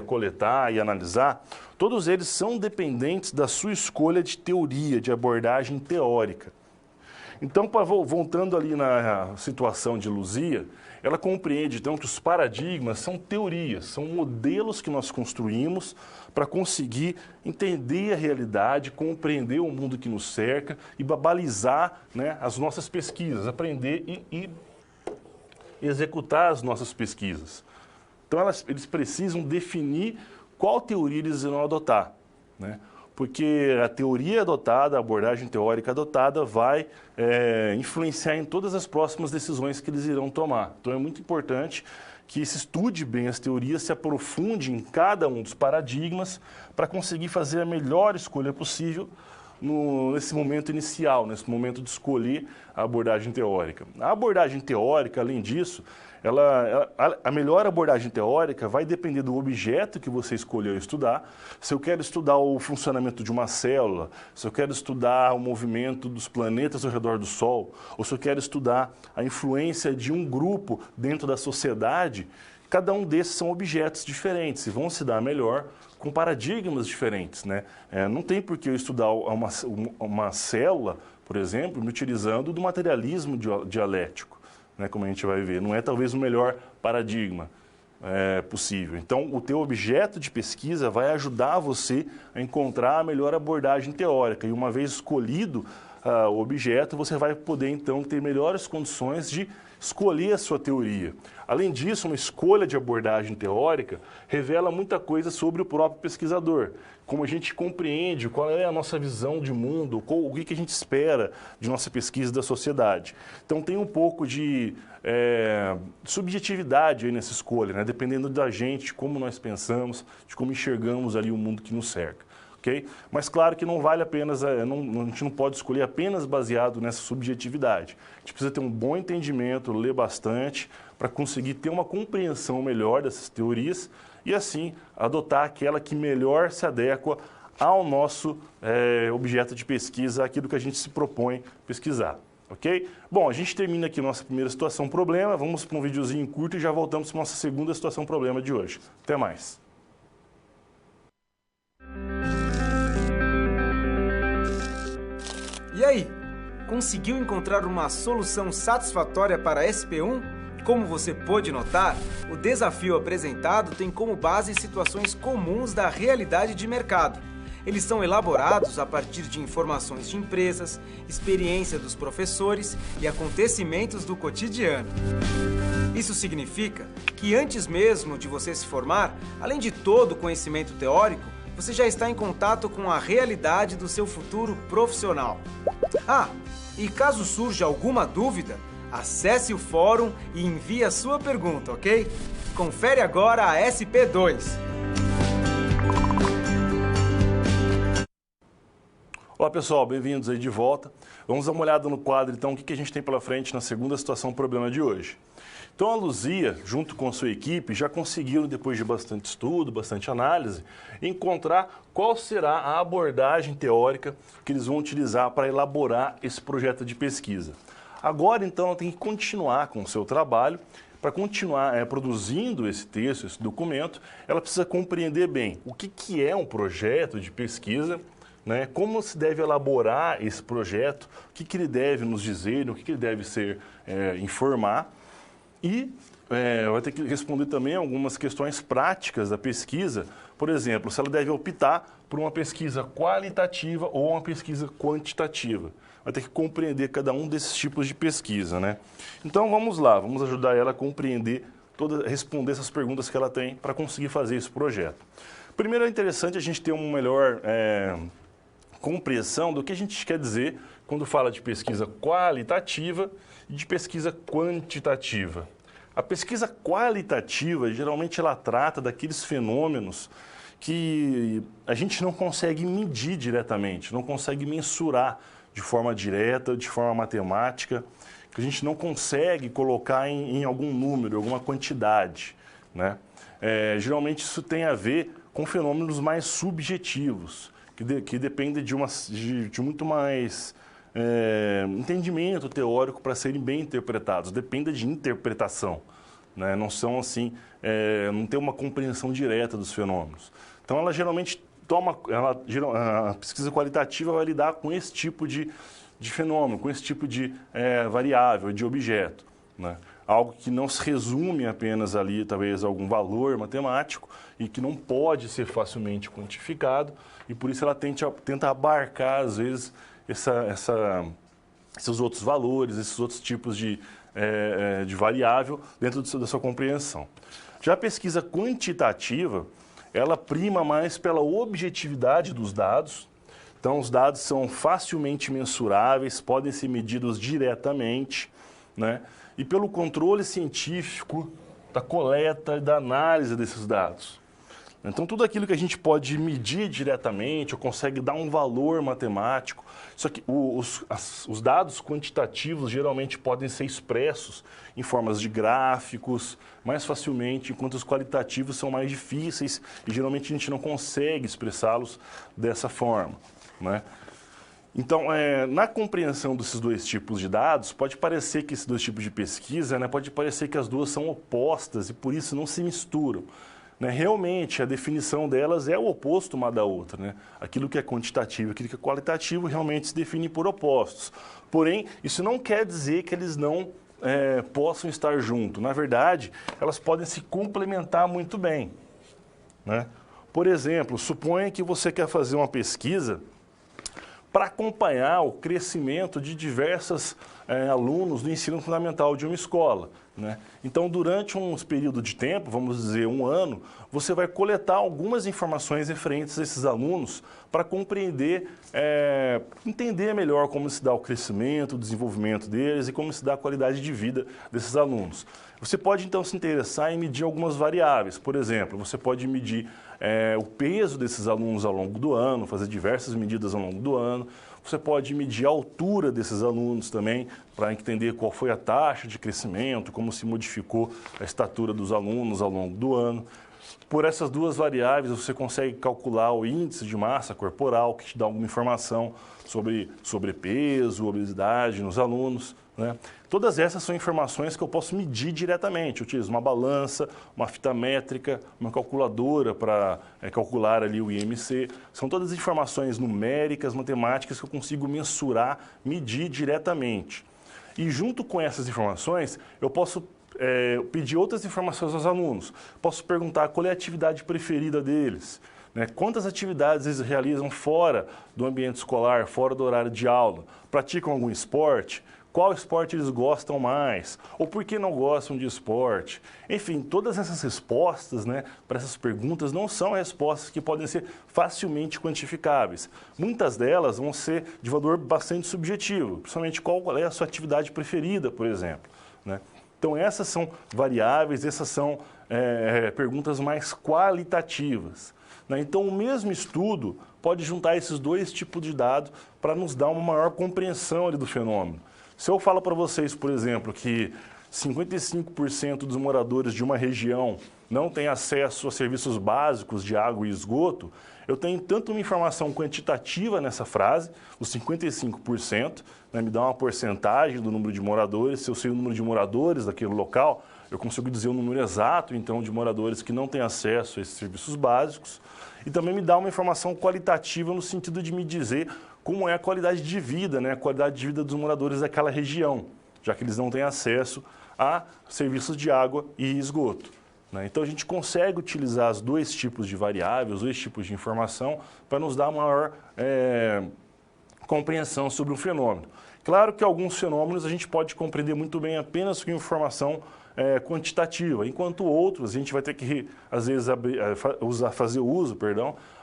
coletar e analisar, todos eles são dependentes da sua escolha de teoria, de abordagem teórica. Então, voltando ali na situação de Luzia, ela compreende então que os paradigmas são teorias, são modelos que nós construímos para conseguir entender a realidade, compreender o mundo que nos cerca e balizar, né, as nossas pesquisas, aprender e executar as nossas pesquisas. Então, eles precisam definir qual teoria eles irão adotar, né? Porque a teoria adotada, a abordagem teórica adotada vai influenciar em todas as próximas decisões que eles irão tomar. Então é muito importante que se estude bem as teorias, se aprofunde em cada um dos paradigmas para conseguir fazer a melhor escolha possível nesse momento inicial, nesse momento de escolher a abordagem teórica. A abordagem teórica, além disso, a melhor abordagem teórica vai depender do objeto que você escolheu estudar. Se eu quero estudar o funcionamento de uma célula, se eu quero estudar o movimento dos planetas ao redor do Sol, ou se eu quero estudar a influência de um grupo dentro da sociedade, cada um desses são objetos diferentes e vão se dar melhor com paradigmas diferentes, né? Não tem por que eu estudar uma célula, por exemplo, me utilizando do materialismo dialético, né, como a gente vai ver. Não é talvez o melhor paradigma possível. Então, o teu objeto de pesquisa vai ajudar você a encontrar a melhor abordagem teórica. E uma vez escolhido o objeto, você vai poder, então, ter melhores condições de escolher a sua teoria. Além disso, uma escolha de abordagem teórica revela muita coisa sobre o próprio pesquisador. Como a gente compreende, qual é a nossa visão de mundo, o que a gente espera de nossa pesquisa da sociedade. Então tem um pouco de subjetividade aí nessa escolha, né? Dependendo da gente, de como nós pensamos, de como enxergamos ali o mundo que nos cerca. Okay? Mas claro que não vale apenas, a gente não pode escolher apenas baseado nessa subjetividade. A gente precisa ter um bom entendimento, ler bastante, para conseguir ter uma compreensão melhor dessas teorias e assim adotar aquela que melhor se adequa ao nosso objeto de pesquisa, aquilo que a gente se propõe pesquisar. Ok? Bom, a gente termina aqui nossa primeira situação problema, vamos para um videozinho curto e já voltamos para a nossa segunda situação problema de hoje. Até mais! E aí, conseguiu encontrar uma solução satisfatória para a SP1? Como você pôde notar, o desafio apresentado tem como base situações comuns da realidade de mercado. Eles são elaborados a partir de informações de empresas, experiência dos professores e acontecimentos do cotidiano. Isso significa que antes mesmo de você se formar, além de todo o conhecimento teórico, você já está em contato com a realidade do seu futuro profissional. Ah, e caso surja alguma dúvida, acesse o fórum e envie a sua pergunta, ok? Confere agora a SP2. Olá pessoal, bem-vindos aí de volta. Vamos dar uma olhada no quadro então, o que a gente tem pela frente na segunda situação problema de hoje. Então a Luzia, junto com a sua equipe, já conseguiram, depois de bastante estudo, bastante análise, encontrar qual será a abordagem teórica que eles vão utilizar para elaborar esse projeto de pesquisa. Agora, então, ela tem que continuar com o seu trabalho. Para continuar produzindo esse texto, esse documento, ela precisa compreender bem o que é um projeto de pesquisa, né? Como se deve elaborar esse projeto, o que ele deve nos dizer, o que ele deve informar. E vai ter que responder também algumas questões práticas da pesquisa. Por exemplo, se ela deve optar por uma pesquisa qualitativa ou uma pesquisa quantitativa. Vai ter que compreender cada um desses tipos de pesquisa, né? Então, vamos lá, vamos ajudar ela a compreender responder essas perguntas que ela tem para conseguir fazer esse projeto. Primeiro, é interessante a gente ter uma melhor compreensão do que a gente quer dizer quando fala de pesquisa qualitativa e de pesquisa quantitativa. A pesquisa qualitativa, geralmente, ela trata daqueles fenômenos que a gente não consegue medir diretamente, não consegue mensurar de forma direta, de forma matemática, que a gente não consegue colocar em algum número, alguma quantidade, né? Geralmente isso tem a ver com fenômenos mais subjetivos, que dependem de muito mais entendimento teórico para serem bem interpretados, depende de interpretação, né? Não são assim, não tem uma compreensão direta dos fenômenos. Então ela geralmente a pesquisa qualitativa vai lidar com esse tipo de fenômeno, com esse tipo de variável, de objeto, né? Algo que não se resume apenas ali, talvez, a algum valor matemático e que não pode ser facilmente quantificado, e por isso ela tenta abarcar, às vezes, esses outros valores, esses outros tipos de variável dentro da sua compreensão. Já a pesquisa quantitativa, ela prima mais pela objetividade dos dados. Então, os dados são facilmente mensuráveis, podem ser medidos diretamente, né? E pelo controle científico da coleta e da análise desses dados. Então, tudo aquilo que a gente pode medir diretamente ou consegue dar um valor matemático, só que os dados quantitativos geralmente podem ser expressos em formas de gráficos mais facilmente, enquanto os qualitativos são mais difíceis e geralmente a gente não consegue expressá-los dessa forma, né? Então, na compreensão desses dois tipos de dados, pode parecer que esses dois tipos de pesquisa, né, pode parecer que as duas são opostas e por isso não se misturam, né? Realmente, a definição delas é o oposto uma da outra, né? Aquilo que é quantitativo e aquilo que é qualitativo realmente se definem por opostos. Porém, isso não quer dizer que eles não possam estar juntos. Na verdade, elas podem se complementar muito bem, né? Por exemplo, suponha que você quer fazer uma pesquisa para acompanhar o crescimento de diversos alunos do ensino fundamental de uma escola, né? Então, durante um período de tempo, vamos dizer 1 ano, você vai coletar algumas informações referentes a esses alunos para compreender, entender melhor como se dá o crescimento, o desenvolvimento deles e como se dá a qualidade de vida desses alunos. Você pode, então, se interessar em medir algumas variáveis. Por exemplo, você pode medir o peso desses alunos ao longo do ano, fazer diversas medidas ao longo do ano. Você pode medir a altura desses alunos também, para entender qual foi a taxa de crescimento, como se modificou a estatura dos alunos ao longo do ano. Por essas duas variáveis, você consegue calcular o índice de massa corporal, que te dá alguma informação sobre sobrepeso, obesidade nos alunos, né? Todas essas são informações que eu posso medir diretamente. Eu utilizo uma balança, uma fita métrica, uma calculadora para calcular ali o IMC. São todas informações numéricas, matemáticas que eu consigo mensurar, medir diretamente. E junto com essas informações, eu posso pedir outras informações aos alunos. Posso perguntar qual é a atividade preferida deles, né? Quantas atividades eles realizam fora do ambiente escolar, fora do horário de aula. Praticam algum esporte? Qual esporte eles gostam mais? Ou por que não gostam de esporte? Enfim, todas essas respostas, né, para essas perguntas não são respostas que podem ser facilmente quantificáveis. Muitas delas vão ser de valor bastante subjetivo, principalmente qual é a sua atividade preferida, por exemplo, né? Então, essas são variáveis, essas são perguntas mais qualitativas, né? Então, o mesmo estudo pode juntar esses dois tipos de dados para nos dar uma maior compreensão ali do fenômeno. Se eu falo para vocês, por exemplo, que 55% dos moradores de uma região não têm acesso a serviços básicos de água e esgoto, eu tenho tanto uma informação quantitativa nessa frase, os 55%, né, me dá uma porcentagem do número de moradores. Se eu sei o número de moradores daquele local, eu consigo dizer o número exato, então, de moradores que não têm acesso a esses serviços básicos. E também me dá uma informação qualitativa no sentido de me dizer como é a qualidade de vida, né, a qualidade de vida dos moradores daquela região, já que eles não têm acesso a serviços de água e esgoto, né? Então, a gente consegue utilizar os dois tipos de variáveis, os dois tipos de informação, para nos dar maior compreensão sobre o fenômeno. Claro que alguns fenômenos a gente pode compreender muito bem apenas com informação quantitativa, enquanto outros a gente vai ter que, às vezes,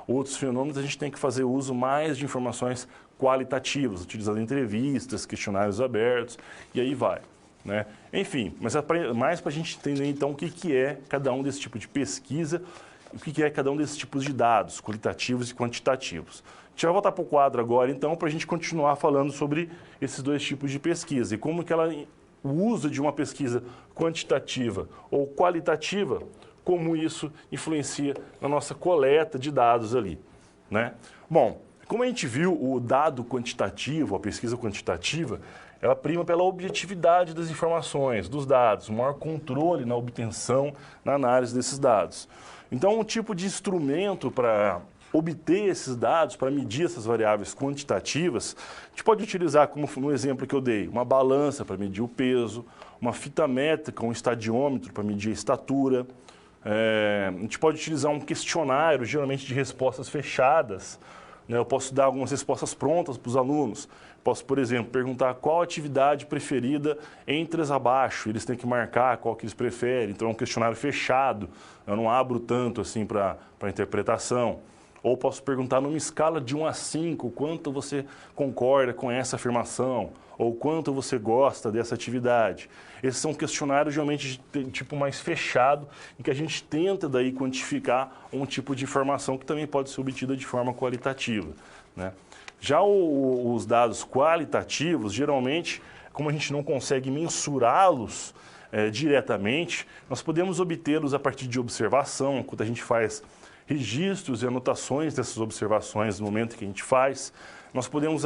outros fenômenos a gente tem que fazer uso mais de informações qualitativas, utilizando entrevistas, questionários abertos, e aí vai. Né? Enfim, mas mais para a gente entender então o que é cada um desse tipo de pesquisa, o que é cada um desses tipos de dados, qualitativos e quantitativos. A gente vai voltar para o quadro agora então para a gente continuar falando sobre esses dois tipos de pesquisa e como que o uso de uma pesquisa quantitativa ou qualitativa, como isso influencia na nossa coleta de dados ali. Né? Bom, como a gente viu, o dado quantitativo, a pesquisa quantitativa, ela prima pela objetividade das informações, dos dados, maior controle na obtenção, na análise desses dados. Então, um tipo de instrumento para obter esses dados, para medir essas variáveis quantitativas, a gente pode utilizar, como no exemplo que eu dei, uma balança para medir o peso, uma fita métrica, um estadiômetro para medir a estatura. A gente pode utilizar um questionário, geralmente de respostas fechadas. Né? Eu posso dar algumas respostas prontas para os alunos. Posso, por exemplo, perguntar qual a atividade preferida entre as abaixo. Eles têm que marcar qual que eles preferem. Então, é um questionário fechado. Eu não abro tanto assim para a interpretação. Ou posso perguntar numa escala de 1 a 5, quanto você concorda com essa afirmação, ou quanto você gosta dessa atividade. Esses são questionários geralmente de tipo mais fechado, em que a gente tenta daí quantificar um tipo de informação que também pode ser obtida de forma qualitativa. Né? Já os dados qualitativos, geralmente, como a gente não consegue mensurá-los diretamente, nós podemos obtê-los a partir de observação, quando a gente faz registros e anotações dessas observações no momento que a gente faz. Nós podemos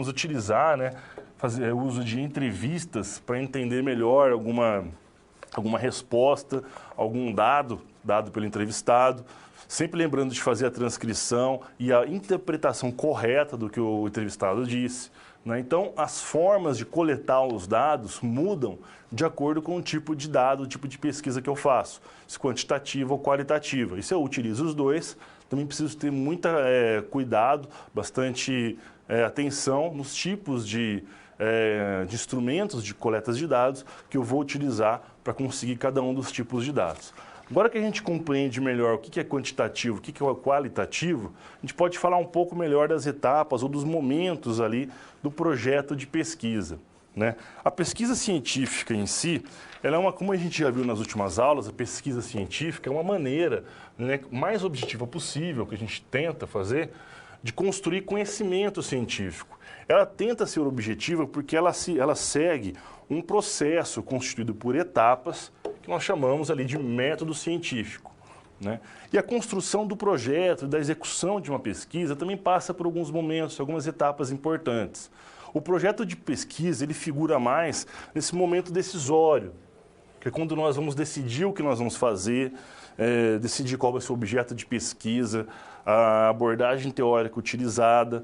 utilizar, né, fazer uso de entrevistas para entender melhor alguma resposta, algum dado pelo entrevistado, sempre lembrando de fazer a transcrição e a interpretação correta do que o entrevistado disse. Né? Então, as formas de coletar os dados mudam de acordo com o tipo de dado, o tipo de pesquisa que eu faço, se quantitativa ou qualitativa. E se eu utilizo os dois, também preciso ter muito cuidado, bastante atenção nos tipos de instrumentos de coletas de dados que eu vou utilizar para conseguir cada um dos tipos de dados. Agora que a gente compreende melhor o que é quantitativo, o que é qualitativo, a gente pode falar um pouco melhor das etapas ou dos momentos ali do projeto de pesquisa. Né? A pesquisa científica em si, ela é como a gente já viu nas últimas aulas, a pesquisa científica é uma maneira, né, mais objetiva possível que a gente tenta fazer de construir conhecimento científico. Ela tenta ser objetiva porque ela segue um processo constituído por etapas que nós chamamos ali de método científico. Né? E a construção do projeto, da execução de uma pesquisa também passa por alguns momentos, algumas etapas importantes. O projeto de pesquisa, ele figura mais nesse momento decisório, que é quando nós vamos decidir o que nós vamos fazer, decidir qual vai ser o objeto de pesquisa, a abordagem teórica utilizada,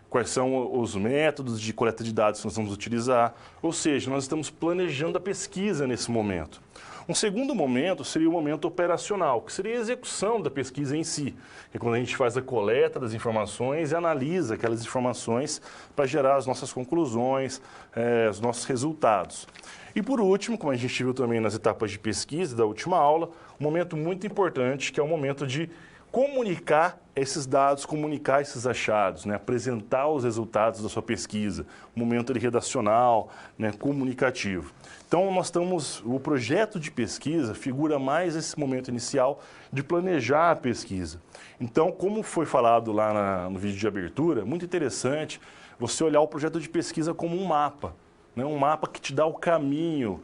quais são os métodos de coleta de dados que nós vamos utilizar. Ou seja, nós estamos planejando a pesquisa nesse momento. Um segundo momento seria o momento operacional, que seria a execução da pesquisa em si, que é quando a gente faz a coleta das informações e analisa aquelas informações para gerar as nossas conclusões, os nossos resultados. E por último, como a gente viu também nas etapas de pesquisa da última aula, um momento muito importante, que é o momento de comunicar esses dados, comunicar esses achados, né? Apresentar os resultados da sua pesquisa, um momento redacional, né? Comunicativo. Então, o projeto de pesquisa figura mais esse momento inicial de planejar a pesquisa. Então, como foi falado lá no vídeo de abertura, muito interessante você olhar o projeto de pesquisa como um mapa, né? Um mapa que te dá o caminho,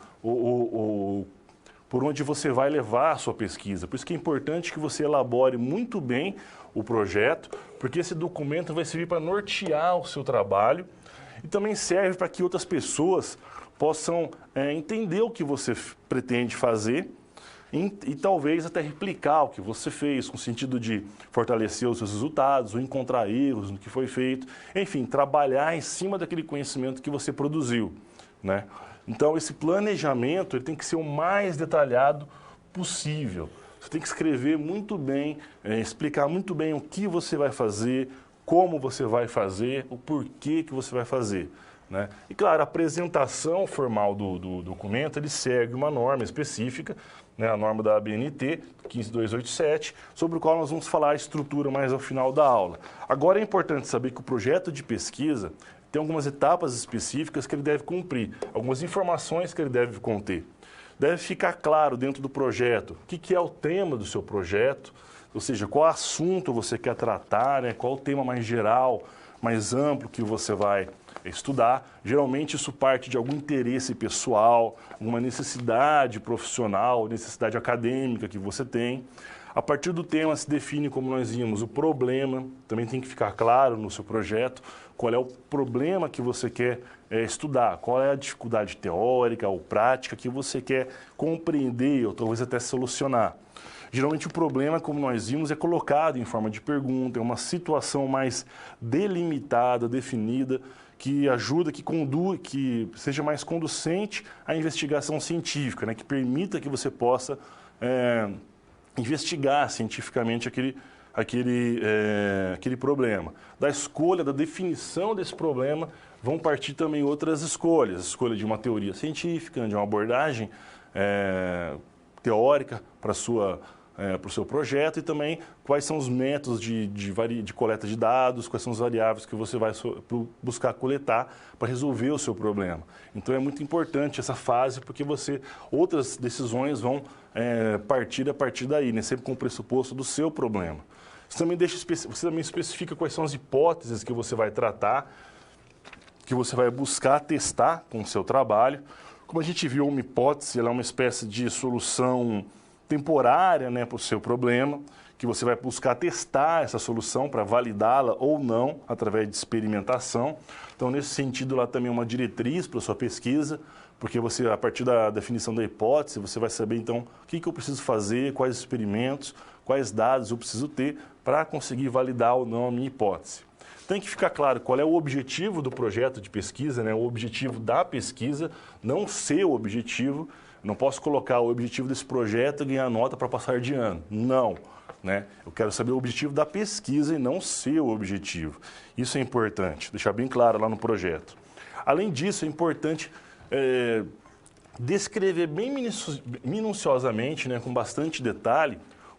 por onde você vai levar a sua pesquisa. Por isso que é importante que você elabore muito bem o projeto, porque esse documento vai servir para nortear o seu trabalho e também serve para que outras pessoas possam entender o que você pretende fazer e talvez até replicar o que você fez, com o sentido de fortalecer os seus resultados ou encontrar erros no que foi feito. Enfim, trabalhar em cima daquele conhecimento que você produziu, né? Então, esse planejamento ele tem que ser o mais detalhado possível. Você tem que escrever muito bem, explicar muito bem o que você vai fazer, como você vai fazer, o porquê que você vai fazer. né? E, claro, a apresentação formal do documento, ele segue uma norma específica, né, a norma da ABNT, 15287, sobre o qual nós vamos falar a estrutura mais ao final da aula. Agora é importante saber que o projeto de pesquisa tem algumas etapas específicas que ele deve cumprir, algumas informações que ele deve conter. Deve ficar claro dentro do projeto o que é o tema do seu projeto, ou seja, qual assunto você quer tratar, né, qual o tema mais geral, mais amplo que você vai estudar. Geralmente isso parte de algum interesse pessoal, uma necessidade profissional, necessidade acadêmica que você tem. A partir do tema se define, como nós vimos, o problema. Também tem que ficar claro no seu projeto qual é o problema que você quer estudar, qual é a dificuldade teórica ou prática que você quer compreender ou talvez até solucionar. Geralmente o problema, como nós vimos, é colocado em forma de pergunta, é uma situação mais delimitada, definida, que ajuda, que seja mais conducente à investigação científica, né? Que permita que você possa investigar cientificamente aquele problema. Da escolha, da definição desse problema, vão partir também outras escolhas. A escolha de uma teoria científica, de uma abordagem teórica para o seu projeto e também quais são os métodos de coleta de dados, quais são os variáveis que você vai buscar coletar para resolver o seu problema. Então é muito importante essa fase porque outras decisões vão partir a partir daí, né? Sempre com o pressuposto do seu problema. Você também especifica quais são as hipóteses que você vai tratar, que você vai buscar testar com o seu trabalho. Como a gente viu, uma hipótese ela é uma espécie de solução temporária, né, para o seu problema, que você vai buscar testar essa solução para validá-la ou não através de experimentação. Então, nesse sentido, lá também é uma diretriz para a sua pesquisa, porque você, a partir da definição da hipótese, você vai saber, então, o que eu preciso fazer, quais experimentos, quais dados eu preciso ter para conseguir validar ou não a minha hipótese. Tem que ficar claro qual é o objetivo do projeto de pesquisa, né, o objetivo da pesquisa, não seu objetivo. Não posso colocar o objetivo desse projeto e ganhar nota para passar de ano. Não. Né? Eu quero saber o objetivo da pesquisa e não seu objetivo. Isso é importante, deixar bem claro lá no projeto. Além disso, é importante descrever bem minuciosamente, né, com bastante detalhe,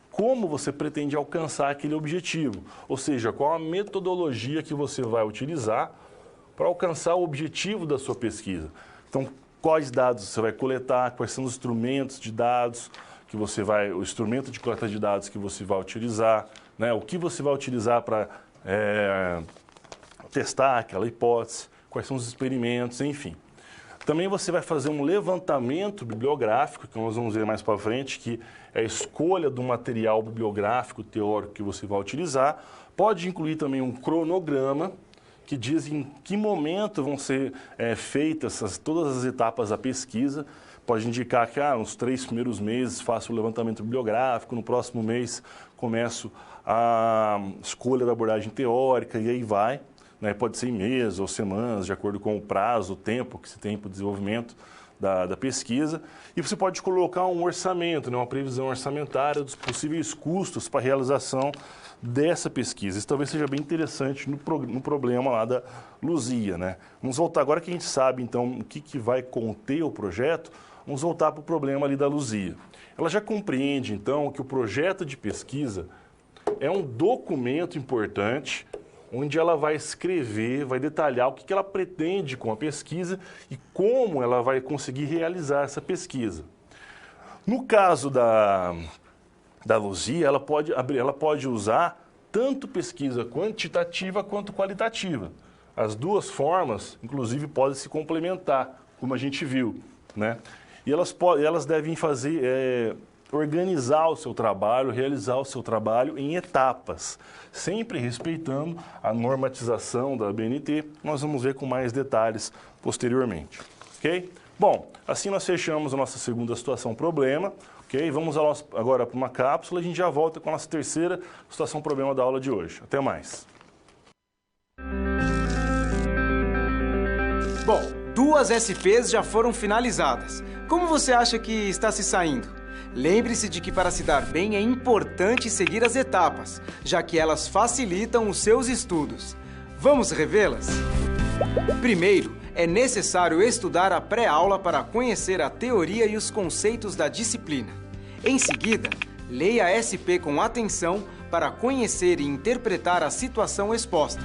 como você pretende alcançar aquele objetivo. Ou seja, qual a metodologia que você vai utilizar para alcançar o objetivo da sua pesquisa. Então, quais dados você vai coletar, quais são os instrumentos de dados que o instrumento de coleta de dados que você vai utilizar, né? O que você vai utilizar para testar aquela hipótese, quais são os experimentos, enfim. Também você vai fazer um levantamento bibliográfico, que nós vamos ver mais para frente, que é a escolha do material bibliográfico teórico que você vai utilizar. Pode incluir também um cronograma, que diz em que momento vão ser feitas todas as etapas da pesquisa. Pode indicar que nos 3 primeiros meses faço o levantamento bibliográfico, no próximo mês começo a escolha da abordagem teórica e aí vai. Né? Pode ser em meses ou semanas, de acordo com o prazo, o tempo que se tem para o desenvolvimento da pesquisa. E você pode colocar um orçamento, né? Uma previsão orçamentária dos possíveis custos para a realização dessa pesquisa. Isso talvez seja bem interessante no problema lá da Luzia, né? Vamos voltar, agora que a gente sabe, então, o que vai conter o projeto, vamos voltar para o problema ali da Luzia. Ela já compreende, então, que o projeto de pesquisa é um documento importante, onde ela vai escrever, vai detalhar o que ela pretende com a pesquisa e como ela vai conseguir realizar essa pesquisa. No caso da Luzia, ela pode usar tanto pesquisa quantitativa quanto qualitativa. As duas formas, inclusive, podem se complementar, como a gente viu, né? E elas devem organizar o seu trabalho, realizar o seu trabalho em etapas, sempre respeitando a normatização da ABNT. Nós vamos ver com mais detalhes posteriormente, ok? Bom, assim nós fechamos a nossa segunda situação problema. Ok? Vamos agora para uma cápsula e a gente já volta com a nossa terceira situação problema da aula de hoje. Até mais. Bom, 2 SPs já foram finalizadas. Como você acha que está se saindo? Lembre-se de que para se dar bem é importante seguir as etapas, já que elas facilitam os seus estudos. Vamos revê-las? Primeiro, é necessário estudar a pré-aula para conhecer a teoria e os conceitos da disciplina. Em seguida, leia a SP com atenção para conhecer e interpretar a situação exposta.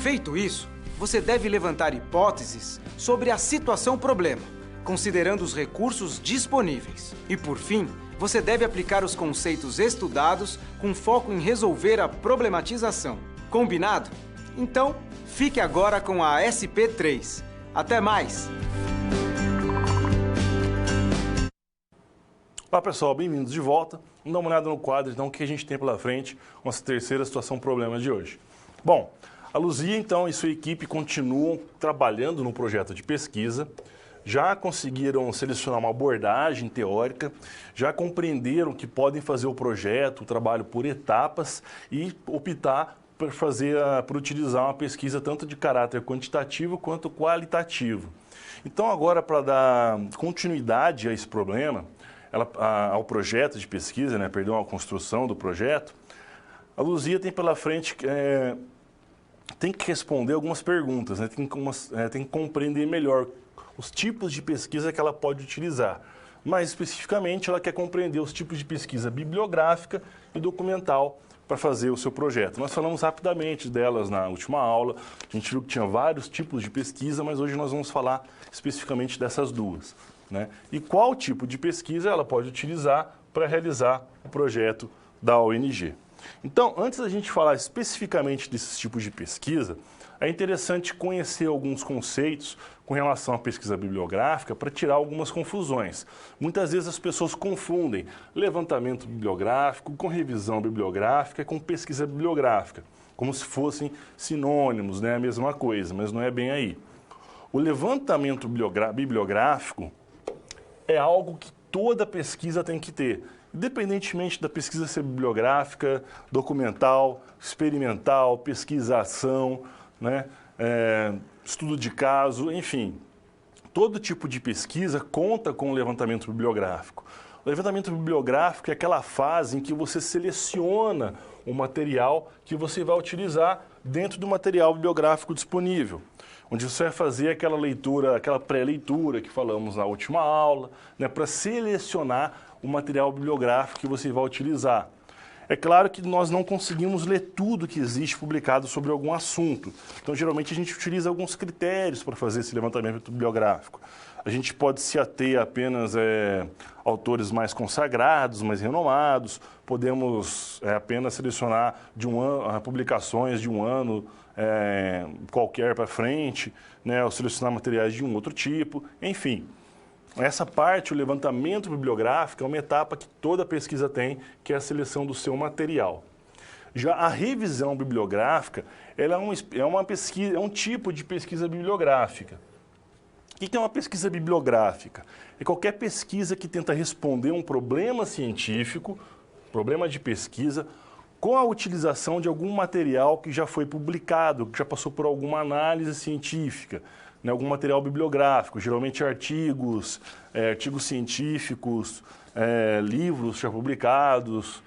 Feito isso, você deve levantar hipóteses sobre a situação-problema, considerando os recursos disponíveis. E, por fim, você deve aplicar os conceitos estudados com foco em resolver a problematização. Combinado? Então, fique agora com a SP3. Até mais! Olá pessoal, bem-vindos de volta. Vamos dar uma olhada no quadro então que a gente tem pela frente, nossa terceira situação problema de hoje. Bom, a Luzia então e sua equipe continuam trabalhando no projeto de pesquisa, já conseguiram selecionar uma abordagem teórica, já compreenderam que podem fazer o projeto, o trabalho por etapas e optar por utilizar uma pesquisa tanto de caráter quantitativo quanto qualitativo. Então agora, para dar continuidade a esse problema, ao projeto de pesquisa, à construção do projeto, a Luzia tem pela frente, tem que responder algumas perguntas, tem que compreender melhor os tipos de pesquisa que ela pode utilizar. Mais especificamente, ela quer compreender os tipos de pesquisa bibliográfica e documental para fazer o seu projeto. Nós falamos rapidamente delas na última aula, a gente viu que tinha vários tipos de pesquisa, mas hoje nós vamos falar especificamente dessas duas. E qual tipo de pesquisa ela pode utilizar para realizar o projeto da ONG. Então, antes da gente falar especificamente desses tipos de pesquisa, é interessante conhecer alguns conceitos com relação à pesquisa bibliográfica para tirar algumas confusões. Muitas vezes as pessoas confundem levantamento bibliográfico com revisão bibliográfica com pesquisa bibliográfica, como se fossem sinônimos, a mesma coisa, mas não é bem aí. O levantamento bibliográfico é algo que toda pesquisa tem que ter, independentemente da pesquisa ser bibliográfica, documental, experimental, pesquisação, estudo de caso, enfim. Todo tipo de pesquisa conta com o levantamento bibliográfico. O levantamento bibliográfico é aquela fase em que você seleciona o material que você vai utilizar dentro do material bibliográfico disponível, onde você vai fazer aquela leitura, aquela pré-leitura que falamos na última aula, para selecionar o material bibliográfico que você vai utilizar. É claro que nós não conseguimos ler tudo que existe publicado sobre algum assunto. Então, geralmente, a gente utiliza alguns critérios para fazer esse levantamento bibliográfico. A gente pode se ater apenas a autores mais consagrados, mais renomados, podemos apenas selecionar publicações de um ano qualquer para frente, ou selecionar materiais de um outro tipo, enfim. Essa parte, o levantamento bibliográfico, é uma etapa que toda pesquisa tem, que é a seleção do seu material. Já a revisão bibliográfica, ela é um tipo de pesquisa bibliográfica. O que é uma pesquisa bibliográfica? É qualquer pesquisa que tenta responder um problema científico, problema de pesquisa, com a utilização de algum material que já foi publicado, que já passou por alguma análise científica, algum material bibliográfico, geralmente artigos científicos, livros já publicados,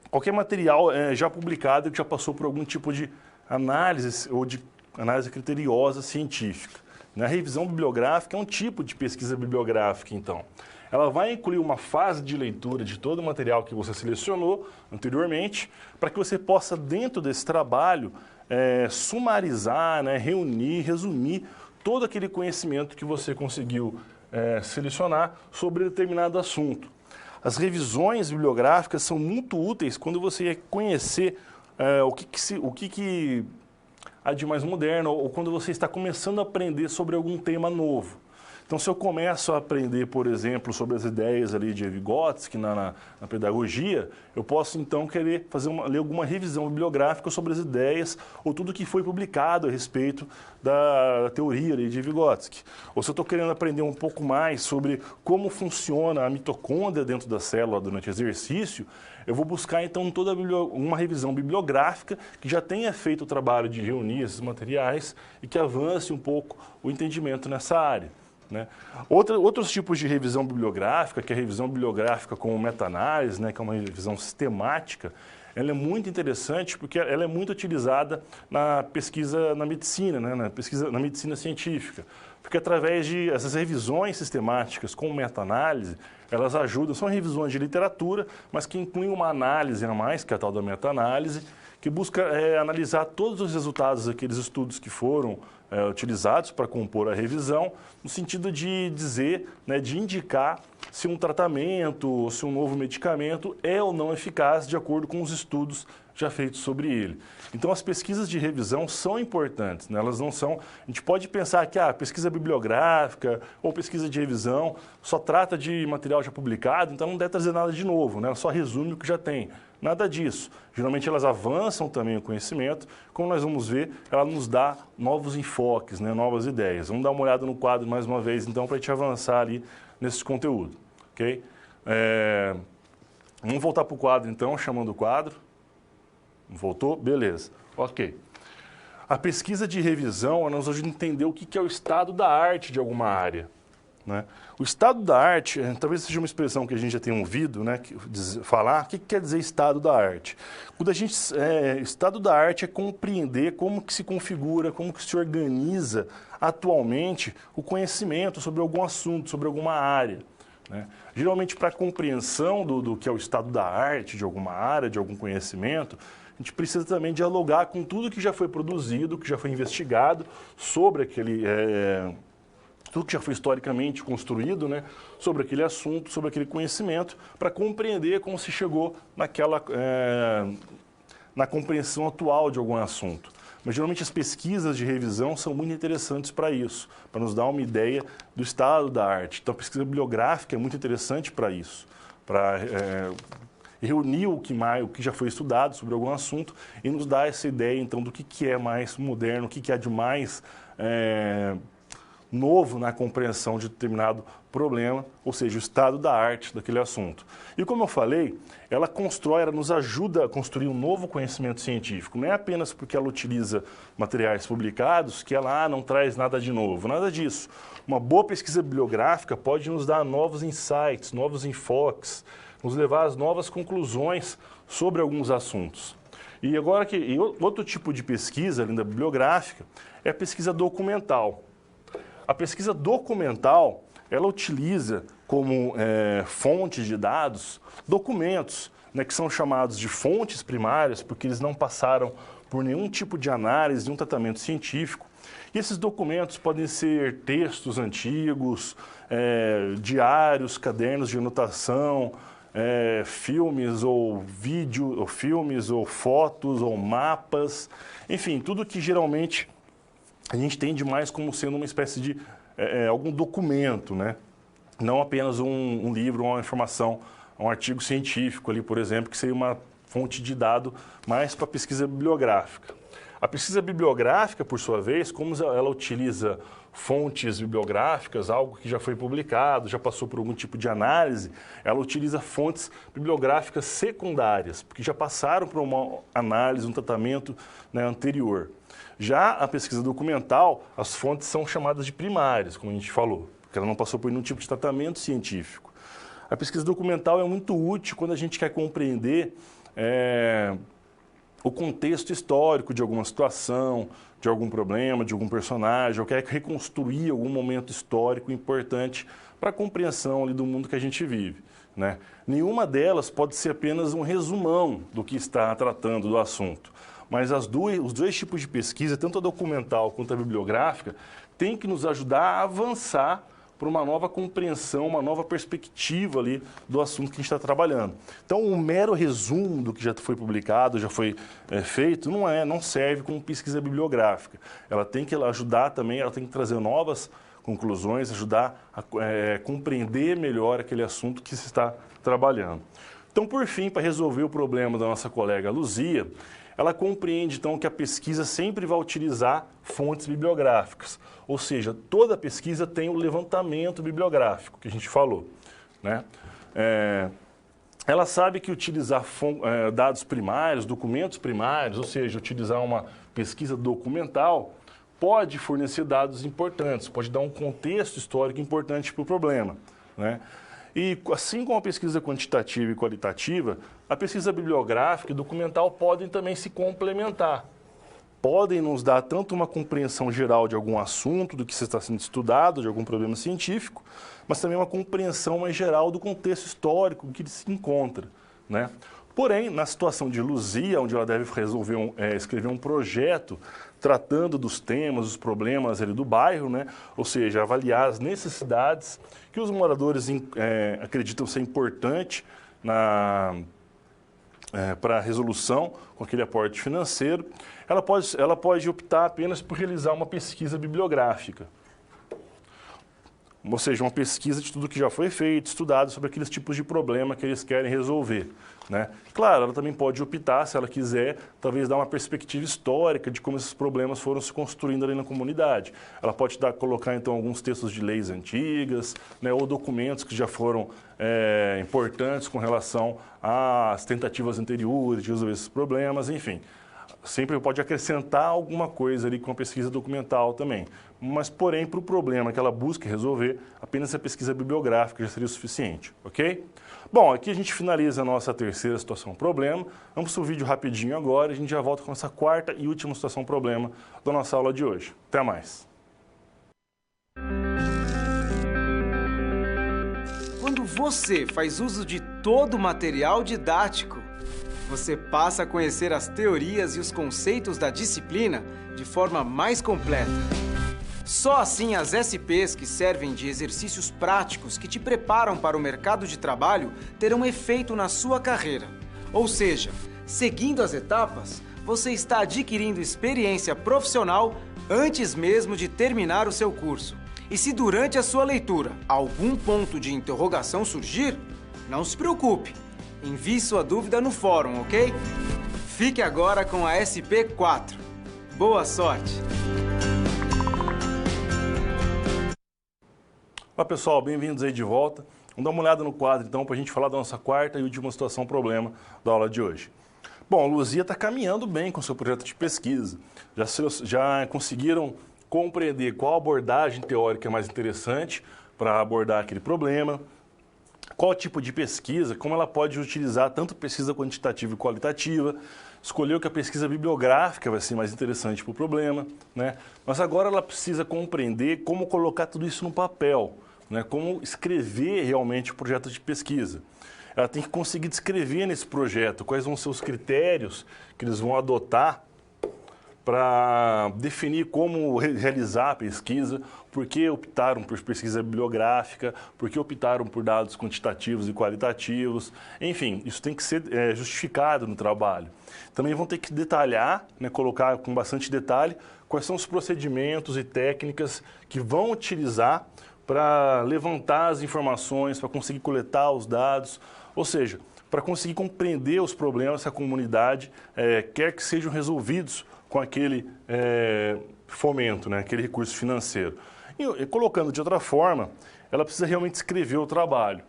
qualquer material já publicado que já passou por algum tipo de análise ou de análise criteriosa científica. A revisão bibliográfica é um tipo de pesquisa bibliográfica, então. Ela vai incluir uma fase de leitura de todo o material que você selecionou anteriormente, para que você possa, dentro desse trabalho, sumarizar, reunir, resumir todo aquele conhecimento que você conseguiu selecionar sobre determinado assunto. As revisões bibliográficas são muito úteis quando você quer conhecer o que há de mais moderno ou quando você está começando a aprender sobre algum tema novo. Então, se eu começo a aprender, por exemplo, sobre as ideias ali de Vygotsky na pedagogia, eu posso, então, querer ler alguma revisão bibliográfica sobre as ideias ou tudo que foi publicado a respeito da teoria ali de Vygotsky. Ou se eu estou querendo aprender um pouco mais sobre como funciona a mitocôndria dentro da célula durante o exercício, eu vou buscar, então, toda uma revisão bibliográfica que já tenha feito o trabalho de reunir esses materiais e que avance um pouco o entendimento nessa área. né? Outros tipos de revisão bibliográfica, que é a revisão bibliográfica com meta-análise, né, que é uma revisão sistemática, ela é muito interessante porque ela é muito utilizada na pesquisa na medicina, né, na medicina científica. Porque através de essas revisões sistemáticas com meta-análise, elas ajudam, são revisões de literatura, mas que incluem uma análise a mais, que é a tal da meta-análise, que busca analisar todos os resultados daqueles estudos que foram utilizados para compor a revisão, no sentido de dizer, né, de indicar se um tratamento, se um novo medicamento é ou não eficaz de acordo com os estudos já feitos sobre ele. Então, as pesquisas de revisão são importantes, né? Elas não são... A gente pode pensar que a pesquisa bibliográfica ou pesquisa de revisão só trata de material já publicado, então não deve trazer nada de novo, né? Ela só resume o que já tem. Nada disso. Geralmente elas avançam também o conhecimento. Como nós vamos ver, ela nos dá novos enfoques, né? Novas ideias. Vamos dar uma olhada no quadro mais uma vez, então, para a gente avançar ali nesse conteúdo. Ok? Vamos voltar para o quadro, então, chamando o quadro. Voltou? Beleza. Ok. A pesquisa de revisão nos ajuda a entender o que é o estado da arte de alguma área, né? O estado da arte, talvez seja uma expressão que a gente já tenha ouvido, né, falar. O que quer dizer estado da arte? Estado da arte é compreender como que se configura, como que se organiza atualmente o conhecimento sobre algum assunto, sobre alguma área, né? Geralmente, para a compreensão do que é o estado da arte de alguma área, de algum conhecimento, a gente precisa também dialogar com tudo que já foi produzido, que já foi investigado sobre aquele... tudo que já foi historicamente construído, né, sobre aquele assunto, sobre aquele conhecimento, para compreender como se chegou na compreensão atual de algum assunto. Mas, geralmente, as pesquisas de revisão são muito interessantes para isso, para nos dar uma ideia do estado da arte. Então, a pesquisa bibliográfica é muito interessante para isso, para reunir o que já foi estudado sobre algum assunto e nos dar essa ideia, então, do que é mais moderno, o que há de mais novo na compreensão de determinado problema, ou seja, o estado da arte daquele assunto. E como eu falei, ela nos ajuda a construir um novo conhecimento científico. Não é apenas porque ela utiliza materiais publicados que ela não traz nada de novo, nada disso. Uma boa pesquisa bibliográfica pode nos dar novos insights, novos enfoques, nos levar às novas conclusões sobre alguns assuntos. E agora outro tipo de pesquisa, além da bibliográfica, é a pesquisa documental. A pesquisa documental, ela utiliza como fonte de dados documentos, né, que são chamados de fontes primárias, porque eles não passaram por nenhum tipo de análise, nenhum tratamento científico. E esses documentos podem ser textos antigos, diários, cadernos de anotação, filmes ou filmes ou fotos ou mapas, enfim, tudo que geralmente a gente entende mais como sendo uma espécie de algum documento, né? Não apenas um livro, uma informação, um artigo científico ali, por exemplo, que seria uma fonte de dado mais para pesquisa bibliográfica. A pesquisa bibliográfica, por sua vez, como ela utiliza fontes bibliográficas, algo que já foi publicado, já passou por algum tipo de análise, ela utiliza fontes bibliográficas secundárias, porque já passaram por uma análise, um tratamento, né, anterior. Já a pesquisa documental, as fontes são chamadas de primárias, como a gente falou, porque ela não passou por nenhum tipo de tratamento científico. A pesquisa documental é muito útil quando a gente quer compreender o contexto histórico de alguma situação, de algum problema, de algum personagem, ou quer reconstruir algum momento histórico importante para a compreensão ali do mundo que a gente vive, né? Nenhuma delas pode ser apenas um resumão do que está tratando do assunto. Mas os dois tipos de pesquisa, tanto a documental quanto a bibliográfica, têm que nos ajudar a avançar para uma nova compreensão, uma nova perspectiva ali do assunto que a gente está trabalhando. Então, um mero resumo do que já foi publicado, já foi feito, não serve como pesquisa bibliográfica. Ela tem que ajudar também, ela tem que trazer novas conclusões, ajudar a compreender melhor aquele assunto que se está trabalhando. Então, por fim, para resolver o problema da nossa colega Luzia, ela compreende, então, que a pesquisa sempre vai utilizar fontes bibliográficas. Ou seja, toda pesquisa tem o levantamento bibliográfico, que a gente falou, né? Ela sabe que utilizar dados primários, documentos primários, ou seja, utilizar uma pesquisa documental, pode fornecer dados importantes, pode dar um contexto histórico importante para o problema, né? E assim como a pesquisa quantitativa e qualitativa, a pesquisa bibliográfica e documental podem também se complementar. Podem nos dar tanto uma compreensão geral de algum assunto, do que está sendo estudado, de algum problema científico, mas também uma compreensão mais geral do contexto histórico em que ele se encontra, né? Porém, na situação de Luzia, onde ela deve escrever um projeto tratando dos temas, dos problemas ali do bairro, né? Ou seja, avaliar as necessidades que os moradores acreditam ser importante para a resolução com aquele aporte financeiro, ela pode optar apenas por realizar uma pesquisa bibliográfica. Ou seja, uma pesquisa de tudo que já foi feito, estudado sobre aqueles tipos de problema que eles querem resolver, né? Claro, ela também pode optar, se ela quiser, talvez dar uma perspectiva histórica de como esses problemas foram se construindo ali na comunidade. Ela pode colocar, então, alguns textos de leis antigas, né, ou documentos que já foram importantes com relação às tentativas anteriores de resolver esses problemas, enfim. Sempre pode acrescentar alguma coisa ali com a pesquisa documental também. Mas, porém, para o problema que ela busca resolver, apenas a pesquisa bibliográfica já seria o suficiente, ok? Bom, aqui a gente finaliza a nossa terceira situação problema. Vamos para o vídeo rapidinho agora e a gente já volta com essa quarta e última situação problema da nossa aula de hoje. Até mais! Quando você faz uso de todo o material didático, você passa a conhecer as teorias e os conceitos da disciplina de forma mais completa. Só assim as SPs que servem de exercícios práticos que te preparam para o mercado de trabalho terão efeito na sua carreira. Ou seja, seguindo as etapas, você está adquirindo experiência profissional antes mesmo de terminar o seu curso. E se durante a sua leitura algum ponto de interrogação surgir, não se preocupe. Envie sua dúvida no fórum, ok? Fique agora com a SP4. Boa sorte! Olá pessoal, bem-vindos aí de volta. Vamos dar uma olhada no quadro então para a gente falar da nossa quarta e última situação problema da aula de hoje. Bom, a Luzia está caminhando bem com o seu projeto de pesquisa. Já conseguiram compreender qual abordagem teórica é mais interessante para abordar aquele problema, qual tipo de pesquisa, como ela pode utilizar tanto pesquisa quantitativa e qualitativa, escolheu que a pesquisa bibliográfica vai ser mais interessante para o problema, né? Mas agora ela precisa compreender como colocar tudo isso no papel, né? Como escrever realmente o projeto de pesquisa. Ela tem que conseguir descrever nesse projeto quais vão ser os critérios que eles vão adotar para definir como realizar a pesquisa, por que optaram por pesquisa bibliográfica, por que optaram por dados quantitativos e qualitativos. Enfim, isso tem que ser justificado no trabalho. Também vão ter que detalhar, né, colocar com bastante detalhe, quais são os procedimentos e técnicas que vão utilizar para levantar as informações, para conseguir coletar os dados, ou seja, para conseguir compreender os problemas que a comunidade quer que sejam resolvidos com aquele fomento, né, aquele recurso financeiro. E colocando de outra forma, ela precisa realmente escrever o trabalho.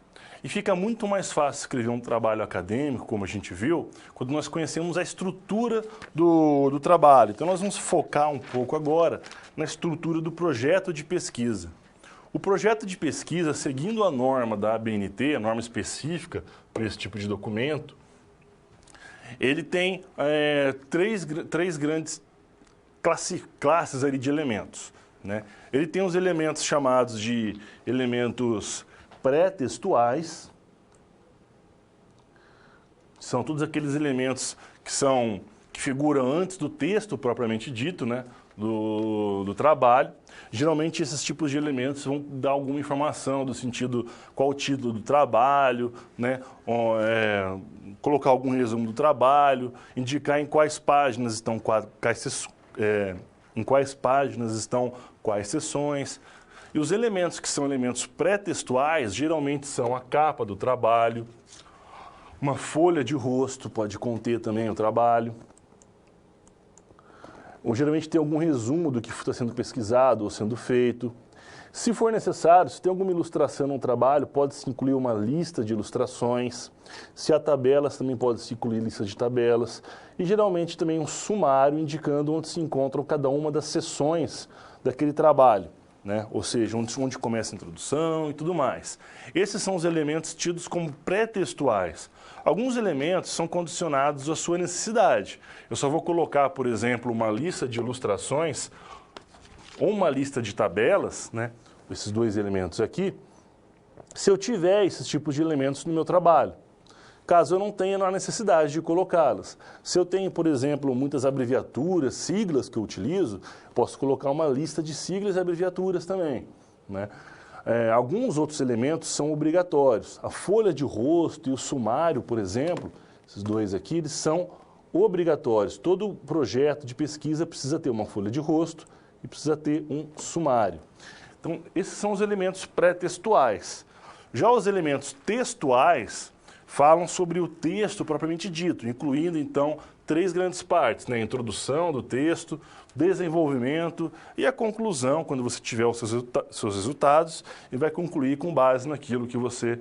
E fica muito mais fácil escrever um trabalho acadêmico, como a gente viu, quando nós conhecemos a estrutura do trabalho. Então nós vamos focar um pouco agora na estrutura do projeto de pesquisa. O projeto de pesquisa, seguindo a norma da ABNT, a norma específica para esse tipo de documento, ele tem três grandes classes ali de elementos, né? Ele tem os elementos chamados de elementos pré-textuais, são todos aqueles elementos que figuram antes do texto propriamente dito, né, do trabalho. Geralmente esses tipos de elementos vão dar alguma informação do sentido qual o título do trabalho, né, colocar algum resumo do trabalho, indicar em quais páginas estão quais seções. E os elementos que são elementos pré-textuais geralmente são a capa do trabalho, uma folha de rosto pode conter também o trabalho. Ou geralmente tem algum resumo do que está sendo pesquisado ou sendo feito. Se for necessário, se tem alguma ilustração no trabalho, pode-se incluir uma lista de ilustrações. Se há tabelas, também pode-se incluir lista de tabelas. E geralmente também um sumário indicando onde se encontram cada uma das seções daquele trabalho, né? Ou seja, onde começa a introdução e tudo mais. Esses são os elementos tidos como pré-textuais. Alguns elementos são condicionados à sua necessidade. Eu só vou colocar, por exemplo, uma lista de ilustrações ou uma lista de tabelas, né? Esses dois elementos aqui, se eu tiver esses tipos de elementos no meu trabalho. Caso eu não tenha a necessidade de colocá-los. Se eu tenho, por exemplo, muitas abreviaturas, siglas que eu utilizo, posso colocar uma lista de siglas e abreviaturas também, né? Alguns outros elementos são obrigatórios. A folha de rosto e o sumário, por exemplo, esses dois aqui, eles são obrigatórios. Todo projeto de pesquisa precisa ter uma folha de rosto e precisa ter um sumário. Então, esses são os elementos pré-textuais. Já os elementos textuais falam sobre o texto propriamente dito, incluindo, então, 3 grandes partes, né? A introdução do texto, desenvolvimento e a conclusão, quando você tiver os seus resultados, e vai concluir com base naquilo que você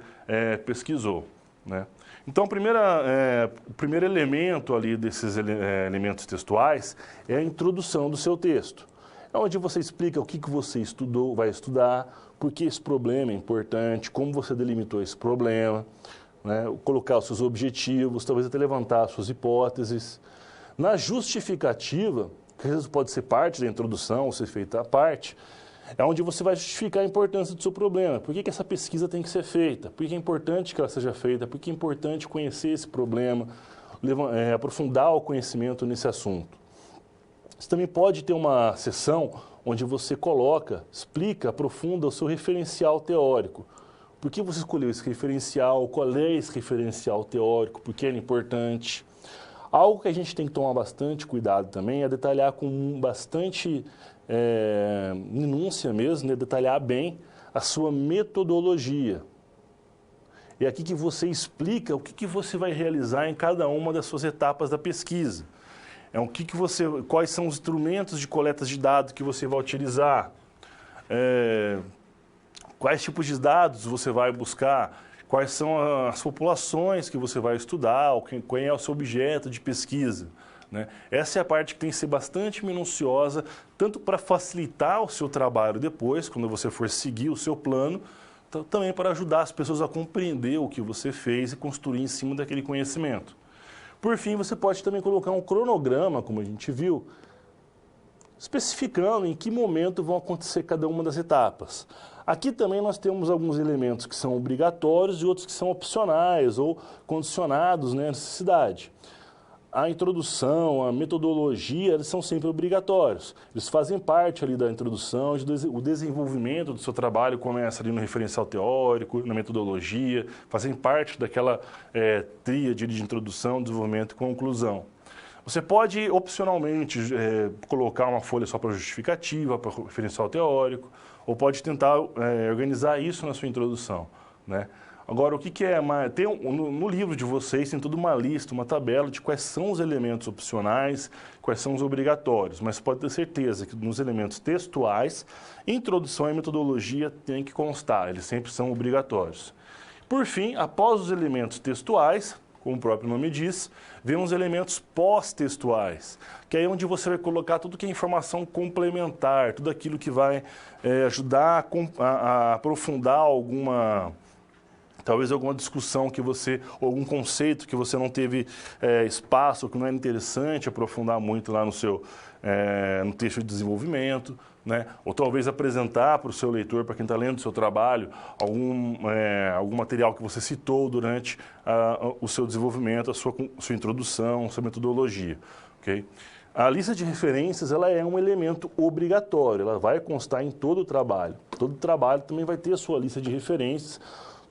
pesquisou, né? Então, o primeiro elemento ali desses elementos textuais é a introdução do seu texto. É onde você explica o que você estudou, vai estudar, por que esse problema é importante, como você delimitou esse problema, né? Colocar os seus objetivos, talvez até levantar as suas hipóteses. Na justificativa, que às vezes pode ser parte da introdução, ou ser feita à parte, é onde você vai justificar a importância do seu problema. Por que essa pesquisa tem que ser feita? Por que é importante que ela seja feita? Por que é importante conhecer esse problema, aprofundar o conhecimento nesse assunto? Você também pode ter uma sessão onde você explica, aprofunda o seu referencial teórico. Por que você escolheu esse referencial? Qual é esse referencial teórico? Por que é importante? Algo que a gente tem que tomar bastante cuidado também é detalhar com bastante minúcia mesmo, né? Detalhar bem a sua metodologia. É aqui que você explica o que você vai realizar em cada uma das suas etapas da pesquisa. Quais são os instrumentos de coleta de dados que você vai utilizar, quais tipos de dados você vai buscar, quais são as populações que você vai estudar, qual é o seu objeto de pesquisa, né? Essa é a parte que tem que ser bastante minuciosa, tanto para facilitar o seu trabalho depois, quando você for seguir o seu plano, também para ajudar as pessoas a compreender o que você fez e construir em cima daquele conhecimento. Por fim, você pode também colocar um cronograma, como a gente viu, especificando em que momento vão acontecer cada uma das etapas. Aqui também nós temos alguns elementos que são obrigatórios e outros que são opcionais ou condicionados, né, à necessidade. A introdução, a metodologia, eles são sempre obrigatórios. Eles fazem parte ali da introdução, o desenvolvimento do seu trabalho começa ali no referencial teórico, na metodologia, fazem parte daquela tríade de introdução, desenvolvimento e conclusão. Você pode, opcionalmente, colocar uma folha só para justificativa, para referencial teórico, ou pode tentar organizar isso na sua introdução, né? Agora, o que é? No livro de vocês tem toda uma lista, uma tabela de quais são os elementos opcionais, quais são os obrigatórios, mas pode ter certeza que nos elementos textuais, introdução e metodologia tem que constar, eles sempre são obrigatórios. Por fim, após os elementos textuais, como o próprio nome diz, vem os elementos pós-textuais, que é onde você vai colocar tudo que é informação complementar, tudo aquilo que vai ajudar a aprofundar talvez alguma discussão ou algum conceito que você não teve espaço, que não era interessante aprofundar muito lá no texto de desenvolvimento, né? Ou talvez apresentar para o seu leitor, para quem está lendo o seu trabalho, algum material que você citou durante o seu desenvolvimento, a sua introdução, a sua metodologia, ok? A lista de referências ela é um elemento obrigatório, ela vai constar em todo o trabalho. Todo trabalho também vai ter a sua lista de referências.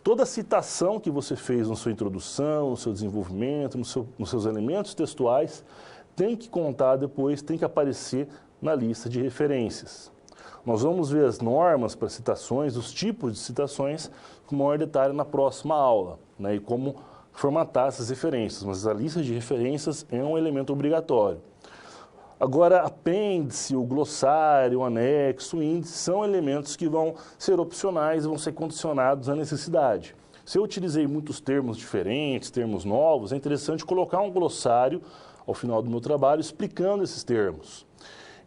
Toda citação que você fez na sua introdução, no seu desenvolvimento, nos seus elementos textuais, tem que contar depois, tem que aparecer na lista de referências. Nós vamos ver as normas para citações, os tipos de citações, com maior detalhe na próxima aula, né, e como formatar essas referências. Mas a lista de referências é um elemento obrigatório. Agora, apêndice, o glossário, o anexo, o índice são elementos que vão ser opcionais e vão ser condicionados à necessidade. Se eu utilizei muitos termos diferentes, termos novos, é interessante colocar um glossário ao final do meu trabalho explicando esses termos.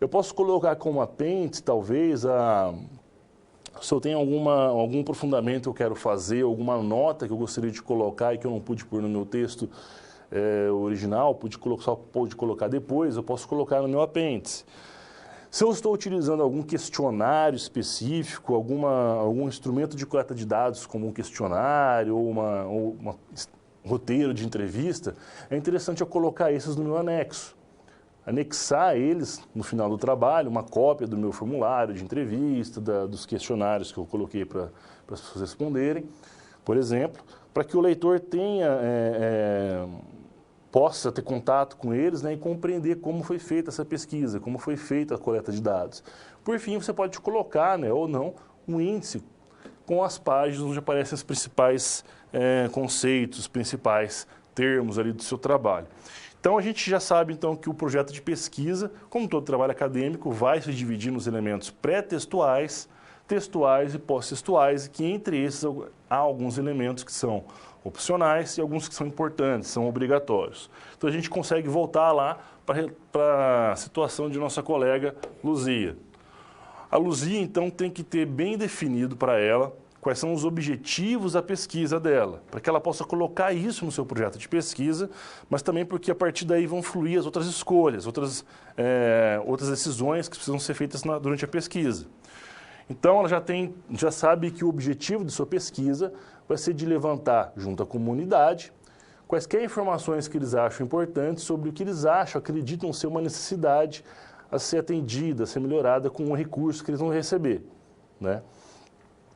Eu posso colocar como apêndice, talvez, se eu tenho algum aprofundamento que eu quero fazer, alguma nota que eu gostaria de colocar e que eu não pude pôr no meu texto original, só pude colocar depois, eu posso colocar no meu apêndice. Se eu estou utilizando algum questionário específico, algum instrumento de coleta de dados, como um questionário ou um roteiro de entrevista, é interessante eu colocar esses no meu anexo. Anexar eles no final do trabalho, uma cópia do meu formulário de entrevista, dos questionários que eu coloquei para as pessoas responderem, por exemplo, para que o leitor possa ter contato com eles, né, e compreender como foi feita essa pesquisa, como foi feita a coleta de dados. Por fim, você pode colocar, né, ou não, um índice com as páginas onde aparecem os principais conceitos, os principais termos ali do seu trabalho. Então, a gente já sabe então que o projeto de pesquisa, como todo trabalho acadêmico, vai se dividir nos elementos pré-textuais, textuais e pós-textuais, e que entre esses há alguns elementos que são opcionais e alguns que são importantes, são obrigatórios. Então, a gente consegue voltar lá para a situação de nossa colega Luzia. A Luzia, então, tem que ter bem definido para ela quais são os objetivos da pesquisa dela, para que ela possa colocar isso no seu projeto de pesquisa, mas também porque a partir daí vão fluir as outras escolhas, outras decisões que precisam ser feitas durante a pesquisa. Então, ela já sabe que o objetivo de sua pesquisa vai ser de levantar, junto à comunidade, quaisquer informações que eles acham importantes sobre o que eles acreditam ser uma necessidade a ser atendida, a ser melhorada com o recurso que eles vão receber, né?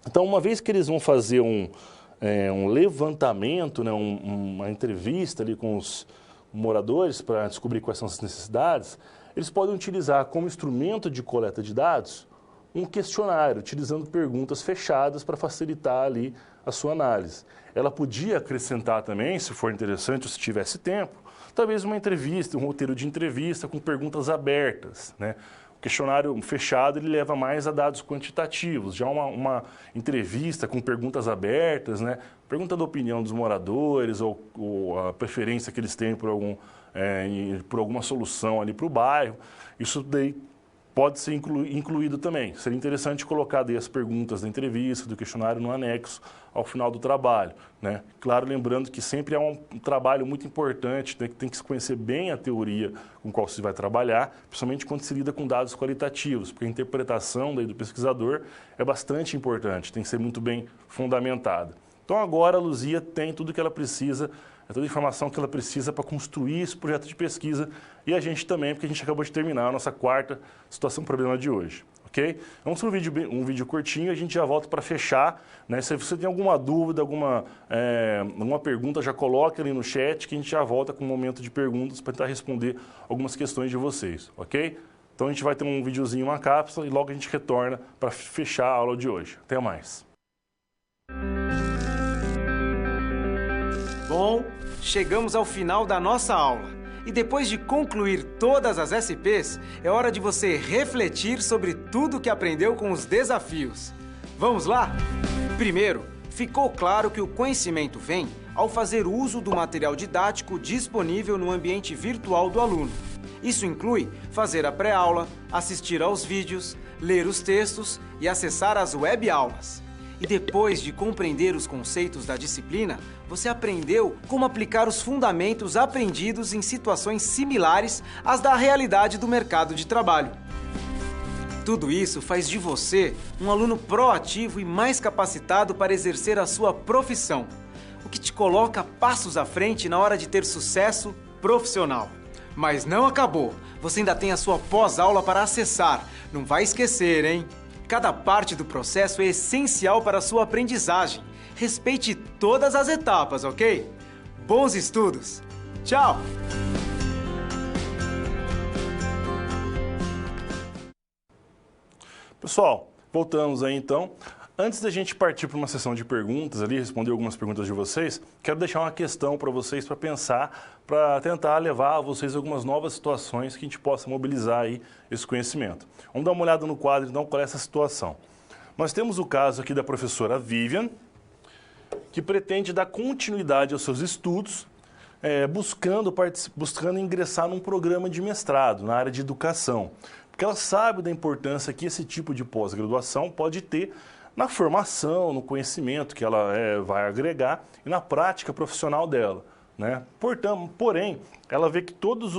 Então, uma vez que eles vão fazer um levantamento, né, uma entrevista ali com os moradores para descobrir quais são as necessidades, eles podem utilizar como instrumento de coleta de dados um questionário, utilizando perguntas fechadas para facilitar ali a sua análise. Ela podia acrescentar também, se for interessante ou se tivesse tempo, talvez uma entrevista, um roteiro de entrevista com perguntas abertas, né? O questionário fechado ele leva mais a dados quantitativos, já uma entrevista com perguntas abertas, né? Pergunta da opinião dos moradores ou a preferência que eles têm por alguma solução ali para o bairro, isso daí pode ser incluído também. Seria interessante colocar daí as perguntas da entrevista, do questionário no anexo ao final do trabalho, né? Claro, lembrando que sempre é um trabalho muito importante, né, que tem que se conhecer bem a teoria com qual se vai trabalhar, principalmente quando se lida com dados qualitativos, porque a interpretação daí do pesquisador é bastante importante, tem que ser muito bem fundamentada. Então agora a Luzia tem tudo que ela precisa, toda a informação que ela precisa para construir esse projeto de pesquisa e a gente também, porque a gente acabou de terminar a nossa quarta situação problema de hoje, ok? Vamos para um vídeo curtinho e a gente já volta para fechar, né? Se você tem alguma dúvida, alguma pergunta, já coloque ali no chat que a gente já volta com um momento de perguntas para tentar responder algumas questões de vocês, ok? Então a gente vai ter um videozinho, uma cápsula e logo a gente retorna para fechar a aula de hoje. Até mais! Bom, chegamos ao final da nossa aula. E depois de concluir todas as SPs, é hora de você refletir sobre tudo que aprendeu com os desafios. Vamos lá? Primeiro, ficou claro que o conhecimento vem ao fazer uso do material didático disponível no ambiente virtual do aluno. Isso inclui fazer a pré-aula, assistir aos vídeos, ler os textos e acessar as web-aulas. E depois de compreender os conceitos da disciplina, você aprendeu como aplicar os fundamentos aprendidos em situações similares às da realidade do mercado de trabalho. Tudo isso faz de você um aluno proativo e mais capacitado para exercer a sua profissão, o que te coloca passos à frente na hora de ter sucesso profissional. Mas não acabou, você ainda tem a sua pós-aula para acessar, não vai esquecer, hein? Cada parte do processo é essencial para a sua aprendizagem. Respeite todas as etapas, ok? Bons estudos! Tchau! Pessoal, voltamos aí então. Antes da gente partir para uma sessão de perguntas ali, responder algumas perguntas de vocês, quero deixar uma questão para vocês para pensar, para tentar levar a vocês algumas novas situações que a gente possa mobilizar aí esse conhecimento. Vamos dar uma olhada no quadro, então, qual é essa situação. Nós temos o caso aqui da professora Vivian, que pretende dar continuidade aos seus estudos, buscando ingressar num programa de mestrado na área de educação, porque ela sabe da importância que esse tipo de pós-graduação pode ter na formação, no conhecimento que ela vai agregar e na prática profissional dela, né? Porém, ela vê que todas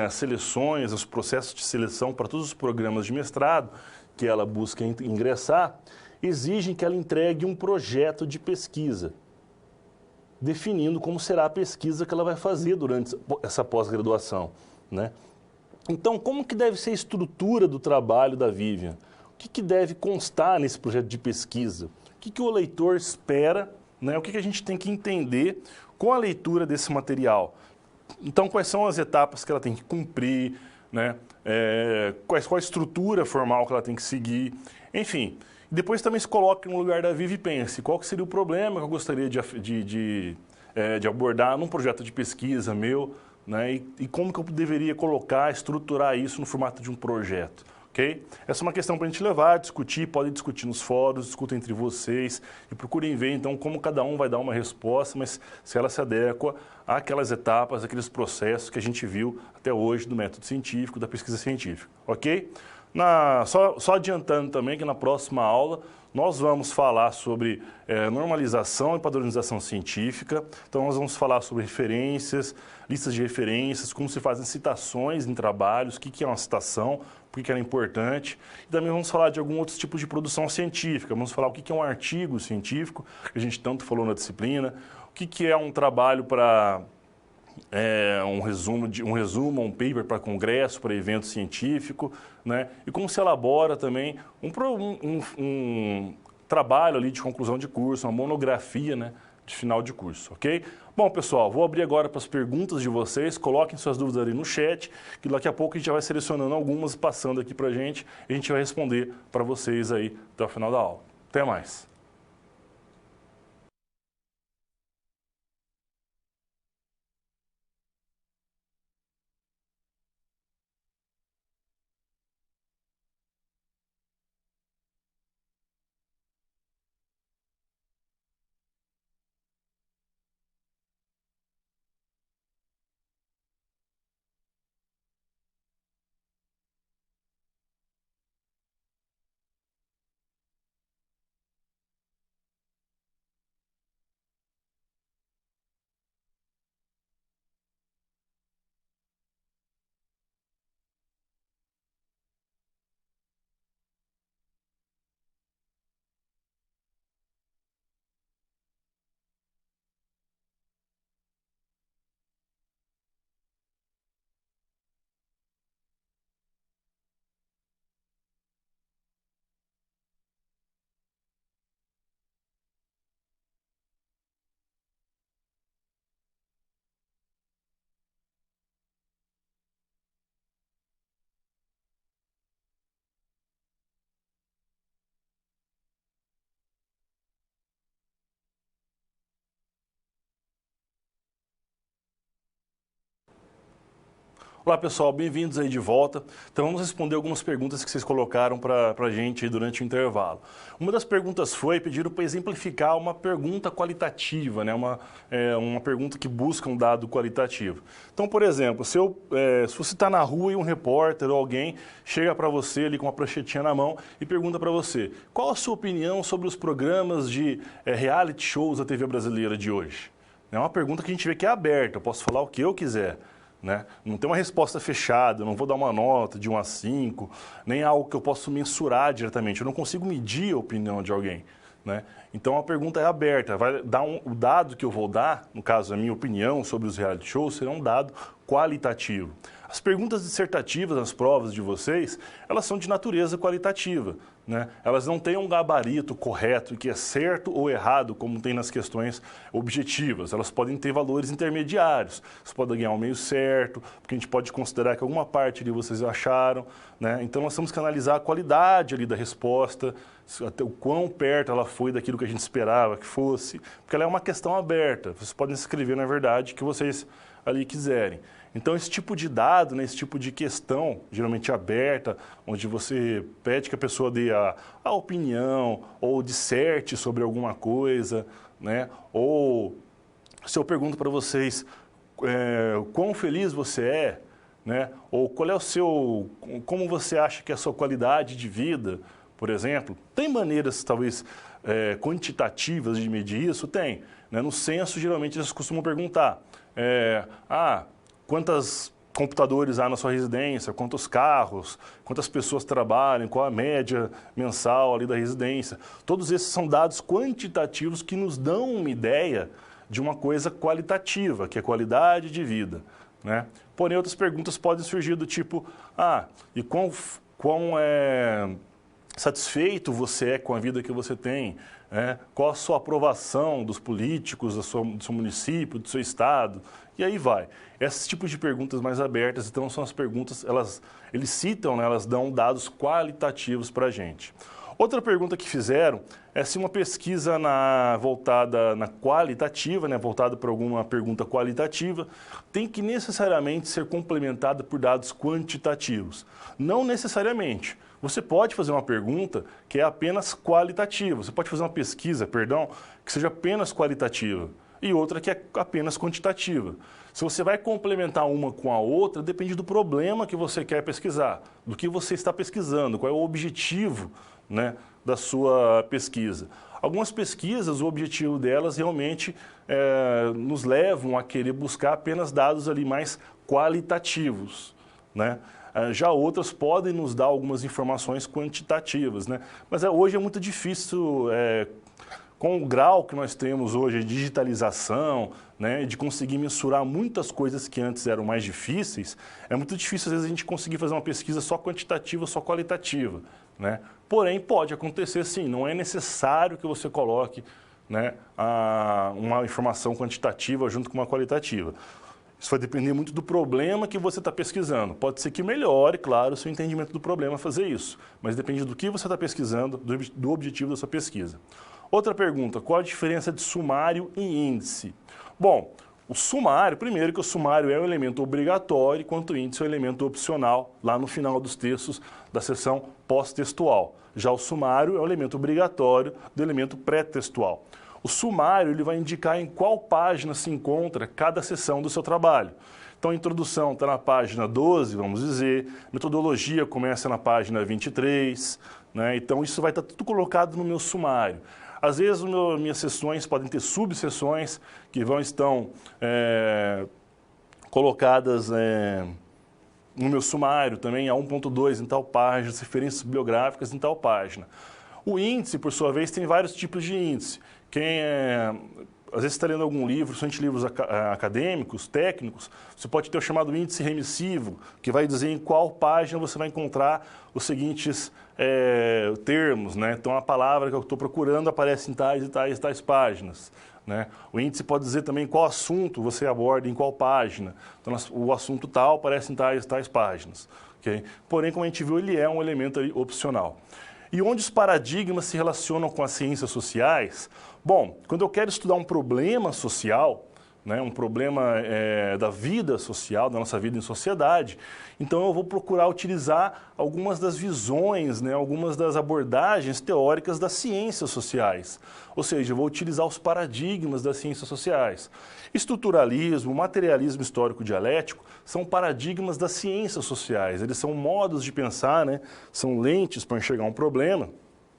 as seleções, os processos de seleção para todos os programas de mestrado que ela busca ingressar, exigem que ela entregue um projeto de pesquisa, definindo como será a pesquisa que ela vai fazer durante essa pós-graduação, né? Então, como que deve ser a estrutura do trabalho da Vivian? O que deve constar nesse projeto de pesquisa? O que o leitor espera, né? O que a gente tem que entender com a leitura desse material? Então, quais são as etapas que ela tem que cumprir, né? Qual a estrutura formal que ela tem que seguir? Enfim, depois também se coloque no lugar da Vivi e pense qual que seria o problema que eu gostaria de abordar num projeto de pesquisa meu, né? E como que eu deveria colocar, estruturar isso no formato de um projeto. Okay? Essa é uma questão para a gente levar, discutir, podem discutir nos fóruns, discutam entre vocês e procurem ver, então, como cada um vai dar uma resposta, mas se ela se adequa àquelas etapas, àqueles processos que a gente viu até hoje do método científico, da pesquisa científica, ok? Só adiantando também que na próxima aula nós vamos falar sobre normalização e padronização científica. Então, nós vamos falar sobre referências, listas de referências, como se fazem citações em trabalhos, o que é uma citação, por que ela é importante. E também vamos falar de algum outro tipo de produção científica. Vamos falar o que é um artigo científico, que a gente tanto falou na disciplina, o que é um trabalho para... um resumo, um paper para congresso, para evento científico, né? E como se elabora também um trabalho ali de conclusão de curso, uma monografia, né, de final de curso, ok? Bom, pessoal, vou abrir agora para as perguntas de vocês, coloquem suas dúvidas ali no chat, que daqui a pouco a gente já vai selecionando algumas, passando aqui para a gente, e a gente vai responder para vocês aí até o final da aula. Até mais! Olá pessoal, bem-vindos aí de volta. Então vamos responder algumas perguntas que vocês colocaram para a gente aí durante o intervalo. Uma das perguntas pediram para exemplificar uma pergunta qualitativa, né? Uma pergunta que busca um dado qualitativo. Então, por exemplo, se você está na rua e um repórter ou alguém chega para você ali com uma pranchetinha na mão e pergunta para você, qual a sua opinião sobre os programas de reality shows da TV brasileira de hoje? É uma pergunta que a gente vê que é aberta, eu posso falar o que eu quiser. Né? Não tem uma resposta fechada, eu não vou dar uma nota de 1 a 5, nem algo que eu possa mensurar diretamente. Eu não consigo medir a opinião de alguém, né? Então a pergunta é aberta, vai dar o dado que eu vou dar, no caso a minha opinião sobre os reality shows, será um dado qualitativo. As perguntas dissertativas nas provas de vocês, elas são de natureza qualitativa, né? Elas não têm um gabarito correto, que é certo ou errado, como tem nas questões objetivas. Elas podem ter valores intermediários. Você pode ganhar um meio certo, porque a gente pode considerar que alguma parte ali vocês acharam, né? Então nós temos que analisar a qualidade ali da resposta, até o quão perto ela foi daquilo que a gente esperava que fosse, porque ela é uma questão aberta. Vocês podem escrever, na verdade, o que vocês ali quiserem. Então, esse tipo de dado, né, esse tipo de questão, geralmente aberta, onde você pede que a pessoa dê a opinião ou disserte sobre alguma coisa, né, ou se eu pergunto para vocês quão feliz você é, né, ou qual é o seu, como você acha que é a sua qualidade de vida, por exemplo, tem maneiras, talvez, quantitativas de medir isso? Tem. Né? No censo, geralmente, eles costumam perguntar, quantos computadores há na sua residência, quantos carros, quantas pessoas trabalham, qual a média mensal ali da residência. Todos esses são dados quantitativos que nos dão uma ideia de uma coisa qualitativa, que é qualidade de vida, né? Porém, outras perguntas podem surgir do tipo, e quão satisfeito você é com a vida que você tem? Qual a sua aprovação dos políticos do seu município, do seu estado? E aí vai. Esses tipos de perguntas mais abertas, então, são as perguntas, eles citam, né, elas dão dados qualitativos para a gente. Outra pergunta que fizeram é se uma pesquisa voltada na qualitativa, né, voltada para alguma pergunta qualitativa, tem que necessariamente ser complementada por dados quantitativos. Não necessariamente. Você pode fazer uma pergunta que é apenas qualitativa. Você pode fazer uma pesquisa, que seja apenas qualitativa e outra que é apenas quantitativa. Se você vai complementar uma com a outra, depende do problema que você quer pesquisar, do que você está pesquisando, qual é o objetivo, né, da sua pesquisa. Algumas pesquisas, o objetivo delas realmente nos levam a querer buscar apenas dados ali mais qualitativos, né? Já outras podem nos dar algumas informações quantitativas, né? Mas hoje é muito difícil, com o grau que nós temos hoje de digitalização, né, de conseguir mensurar muitas coisas que antes eram mais difíceis, é muito difícil às vezes a gente conseguir fazer uma pesquisa só quantitativa, só qualitativa, né? Porém, pode acontecer sim, não é necessário que você coloque, né, uma informação quantitativa junto com uma qualitativa. Isso vai depender muito do problema que você está pesquisando. Pode ser que melhore, claro, o seu entendimento do problema fazer isso, mas depende do que você está pesquisando, do objetivo da sua pesquisa. Outra pergunta, qual a diferença de sumário e índice? Bom, o sumário, primeiro que o sumário é um elemento obrigatório, enquanto o índice é um elemento opcional, lá no final dos textos da seção pós-textual. Já o sumário é um elemento obrigatório do elemento pré-textual. O sumário ele vai indicar em qual página se encontra cada seção do seu trabalho. Então, a introdução está na página 12, vamos dizer, metodologia começa na página 23, né? Então, isso vai estar tudo colocado no meu sumário. Às vezes, minhas sessões podem ter subseções que estão colocadas no meu sumário também, a 1.2 em tal página, as referências bibliográficas em tal página. O índice, por sua vez, tem vários tipos de índice. Às vezes está lendo algum livro, somente livros acadêmicos, técnicos, você pode ter o chamado índice remissivo, que vai dizer em qual página você vai encontrar os seguintes termos, né? Então, a palavra que eu estou procurando aparece em tais e tais e tais páginas, né? O índice pode dizer também qual assunto você aborda em qual página. Então, o assunto tal aparece em tais e tais páginas. Okay? Porém, como a gente viu, ele é um elemento aí opcional. E onde os paradigmas se relacionam com as ciências sociais? Bom, quando eu quero estudar um problema social, né, um problema da vida social, da nossa vida em sociedade, então eu vou procurar utilizar algumas das visões, né, algumas das abordagens teóricas das ciências sociais. Ou seja, eu vou utilizar os paradigmas das ciências sociais. Estruturalismo, materialismo histórico-dialético são paradigmas das ciências sociais. Eles são modos de pensar, né, são lentes para enxergar um problema.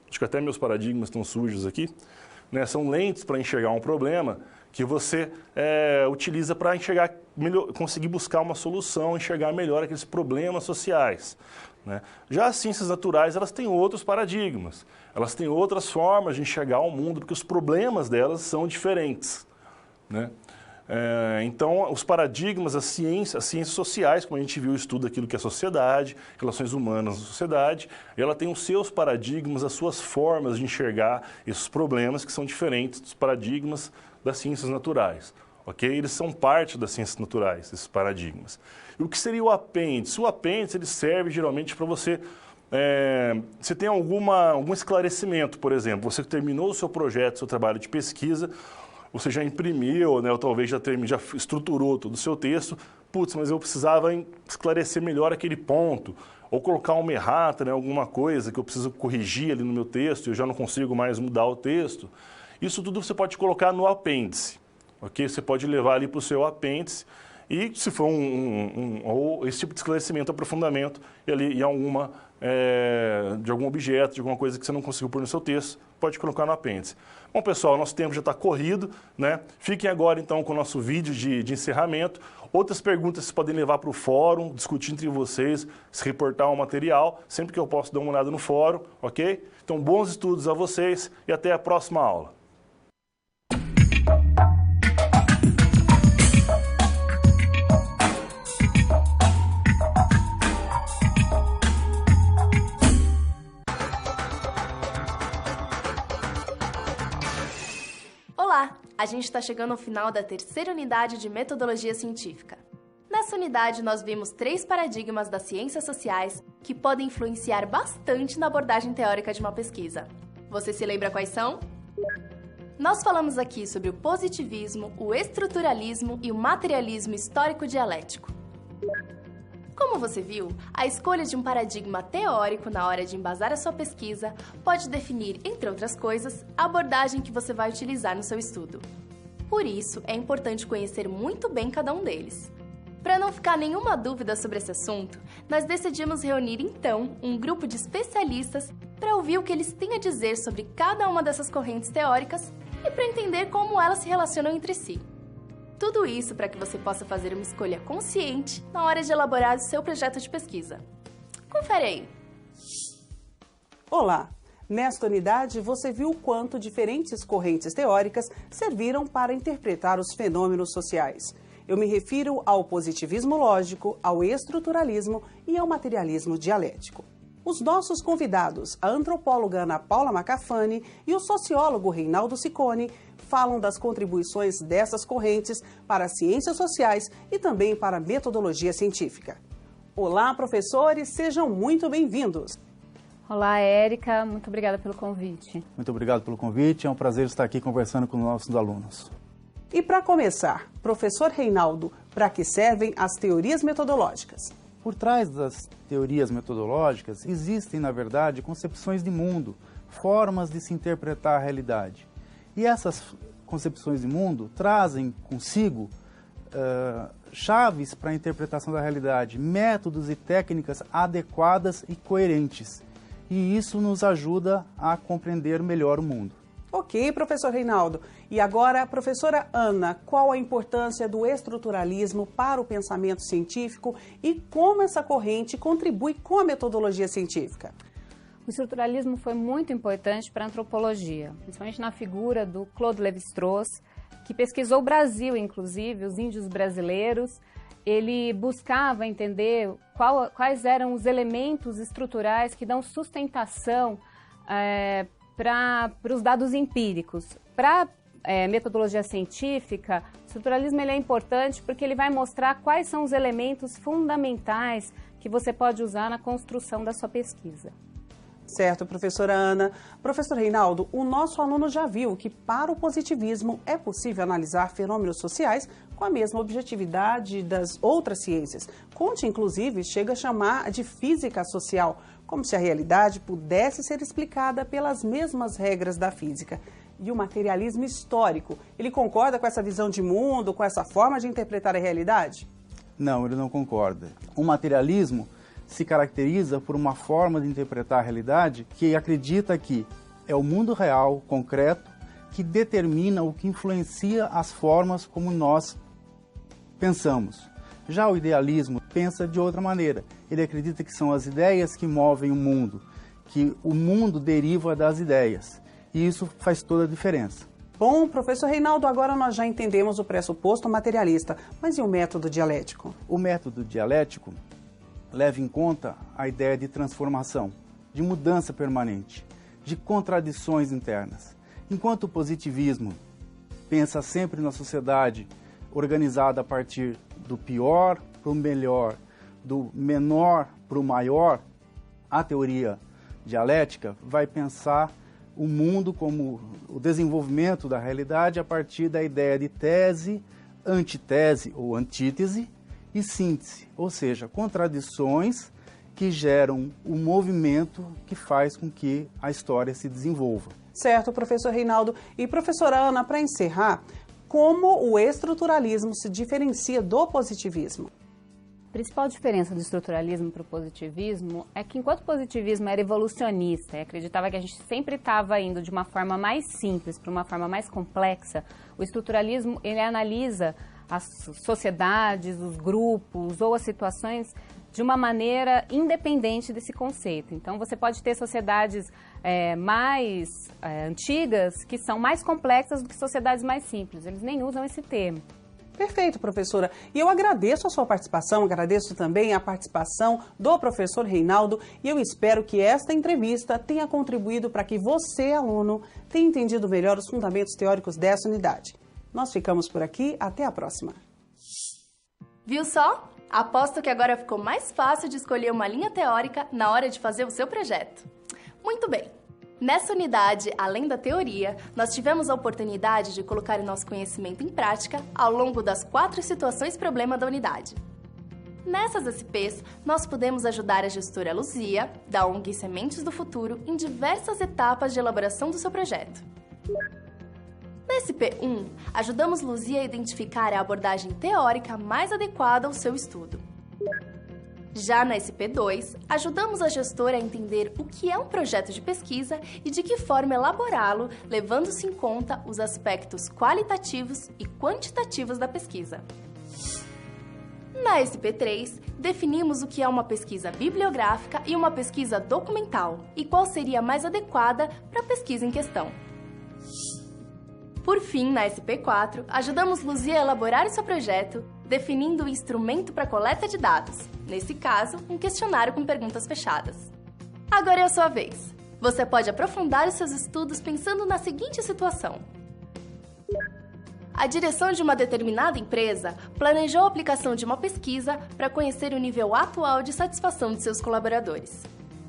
Acho que até meus paradigmas estão sujos aqui. Né, são lentes para enxergar um problema que você utiliza para enxergar, conseguir buscar uma solução, enxergar melhor aqueles problemas sociais, né? Já as ciências naturais, elas têm outros paradigmas, elas têm outras formas de enxergar o mundo, porque os problemas delas são diferentes, né? Então, os paradigmas, as ciências sociais, como a gente viu o estudo daquilo que é sociedade, relações humanas na sociedade, ela tem os seus paradigmas, as suas formas de enxergar esses problemas que são diferentes dos paradigmas das ciências naturais, ok? Eles são parte das ciências naturais, esses paradigmas. E o que seria o apêndice? O apêndice ele serve geralmente para você... você tem algum esclarecimento, por exemplo, você terminou o seu projeto, seu trabalho de pesquisa, você já imprimiu, né, ou talvez já estruturou todo o seu texto, putz, mas eu precisava esclarecer melhor aquele ponto, ou colocar uma errata, né, alguma coisa que eu preciso corrigir ali no meu texto, e eu já não consigo mais mudar o texto. Isso tudo você pode colocar no apêndice, ok? Você pode levar ali para o seu apêndice, e se for ou esse tipo de esclarecimento, aprofundamento, e de algum objeto, de alguma coisa que você não conseguiu pôr no seu texto, pode colocar no apêndice. Bom, pessoal, nosso tempo já está corrido, né? Fiquem agora, então, com o nosso vídeo de encerramento. Outras perguntas vocês podem levar para o fórum, discutir entre vocês, se reportar o material. Sempre que eu posso dar uma olhada no fórum, ok? Então, bons estudos a vocês e até a próxima aula. Olá! A gente está chegando ao final da terceira unidade de Metodologia Científica. Nessa unidade, nós vimos 3 paradigmas das ciências sociais que podem influenciar bastante na abordagem teórica de uma pesquisa. Você se lembra quais são? Nós falamos aqui sobre o positivismo, o estruturalismo e o materialismo histórico-dialético. Como você viu, a escolha de um paradigma teórico na hora de embasar a sua pesquisa pode definir, entre outras coisas, a abordagem que você vai utilizar no seu estudo. Por isso, é importante conhecer muito bem cada um deles. Para não ficar nenhuma dúvida sobre esse assunto, nós decidimos reunir então um grupo de especialistas para ouvir o que eles têm a dizer sobre cada uma dessas correntes teóricas e para entender como elas se relacionam entre si. Tudo isso para que você possa fazer uma escolha consciente na hora de elaborar o seu projeto de pesquisa. Confere aí! Olá! Nesta unidade, você viu o quanto diferentes correntes teóricas serviram para interpretar os fenômenos sociais. Eu me refiro ao positivismo lógico, ao estruturalismo e ao materialismo dialético. Os nossos convidados, a antropóloga Ana Paula Macafani e o sociólogo Reinaldo Ciccone, falam das contribuições dessas correntes para as ciências sociais e também para a metodologia científica. Olá, professores, sejam muito bem-vindos. Olá, Érica, muito obrigada pelo convite. Muito obrigado pelo convite, é um prazer estar aqui conversando com os nossos alunos. E para começar, professor Reinaldo, para que servem as teorias metodológicas? Por trás das teorias metodológicas existem, na verdade, concepções de mundo, formas de se interpretar a realidade. E essas concepções de mundo trazem consigo chaves para a interpretação da realidade, métodos e técnicas adequadas e coerentes. E isso nos ajuda a compreender melhor o mundo. Ok, professor Reinaldo. E agora, professora Ana, qual a importância do estruturalismo para o pensamento científico e como essa corrente contribui com a metodologia científica? O estruturalismo foi muito importante para a antropologia, principalmente na figura do Claude Lévi-Strauss, que pesquisou o Brasil, inclusive, os índios brasileiros. Ele buscava entender quais eram os elementos estruturais que dão sustentação para os dados empíricos. Para a metodologia científica, o estruturalismo ele é importante porque ele vai mostrar quais são os elementos fundamentais que você pode usar na construção da sua pesquisa. Certo, professora Ana. Professor Reinaldo, o nosso aluno já viu que para o positivismo é possível analisar fenômenos sociais com a mesma objetividade das outras ciências. Conte, inclusive, chega a chamar de física social, como se a realidade pudesse ser explicada pelas mesmas regras da física. E o materialismo histórico, ele concorda com essa visão de mundo, com essa forma de interpretar a realidade? Não, ele não concorda. O materialismo se caracteriza por uma forma de interpretar a realidade que acredita que é o mundo real, concreto, que determina ou que influencia as formas como nós pensamos. Já o idealismo pensa de outra maneira. Ele acredita que são as ideias que movem o mundo, que o mundo deriva das ideias. E isso faz toda a diferença. Bom, professor Reinaldo, agora nós já entendemos o pressuposto materialista, mas e o método dialético? O método dialético leva em conta a ideia de transformação, de mudança permanente, de contradições internas. Enquanto o positivismo pensa sempre na sociedade organizada a partir do pior para o melhor, do menor para o maior, a teoria dialética vai pensar o mundo como o desenvolvimento da realidade a partir da ideia de tese, antitese ou antítese e síntese, ou seja, contradições que geram o movimento que faz com que a história se desenvolva. Certo, professor Reinaldo. E professora Ana, para encerrar, como o estruturalismo se diferencia do positivismo? A principal diferença do estruturalismo para o positivismo é que, enquanto o positivismo era evolucionista e acreditava que a gente sempre estava indo de uma forma mais simples para uma forma mais complexa, o estruturalismo ele analisa as sociedades, os grupos ou as situações de uma maneira independente desse conceito. Então, você pode ter sociedades mais antigas que são mais complexas do que sociedades mais simples. Eles nem usam esse termo. Perfeito, professora. E eu agradeço a sua participação, agradeço também a participação do professor Reinaldo e eu espero que esta entrevista tenha contribuído para que você, aluno, tenha entendido melhor os fundamentos teóricos dessa unidade. Nós ficamos por aqui, até a próxima. Viu só? Aposto que agora ficou mais fácil de escolher uma linha teórica na hora de fazer o seu projeto. Muito bem! Nessa unidade, além da teoria, nós tivemos a oportunidade de colocar o nosso conhecimento em prática ao longo das 4 situações-problema da unidade. Nessas SPs, nós pudemos ajudar a gestora Luzia, da ONG Sementes do Futuro, em diversas etapas de elaboração do seu projeto. Na SP1, ajudamos Luzia a identificar a abordagem teórica mais adequada ao seu estudo. Já na SP2, ajudamos a gestora a entender o que é um projeto de pesquisa e de que forma elaborá-lo, levando-se em conta os aspectos qualitativos e quantitativos da pesquisa. Na SP3, definimos o que é uma pesquisa bibliográfica e uma pesquisa documental e qual seria a mais adequada para a pesquisa em questão. Por fim, na SP4, ajudamos Luzia a elaborar o seu projeto, definindo o instrumento para coleta de dados, nesse caso, um questionário com perguntas fechadas. Agora é a sua vez. Você pode aprofundar os seus estudos pensando na seguinte situação. A direção de uma determinada empresa planejou a aplicação de uma pesquisa para conhecer o nível atual de satisfação de seus colaboradores.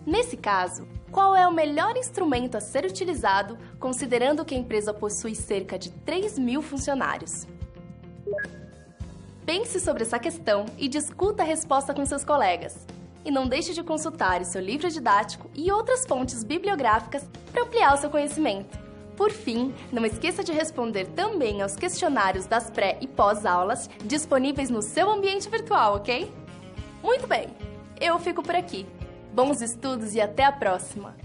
Nesse caso, qual é o melhor instrumento a ser utilizado, considerando que a empresa possui cerca de 3.000 funcionários? Pense sobre essa questão e discuta a resposta com seus colegas. E não deixe de consultar o seu livro didático e outras fontes bibliográficas para ampliar o seu conhecimento. Por fim, não esqueça de responder também aos questionários das pré- e pós-aulas disponíveis no seu ambiente virtual, ok? Muito bem, eu fico por aqui. Bons estudos e até a próxima!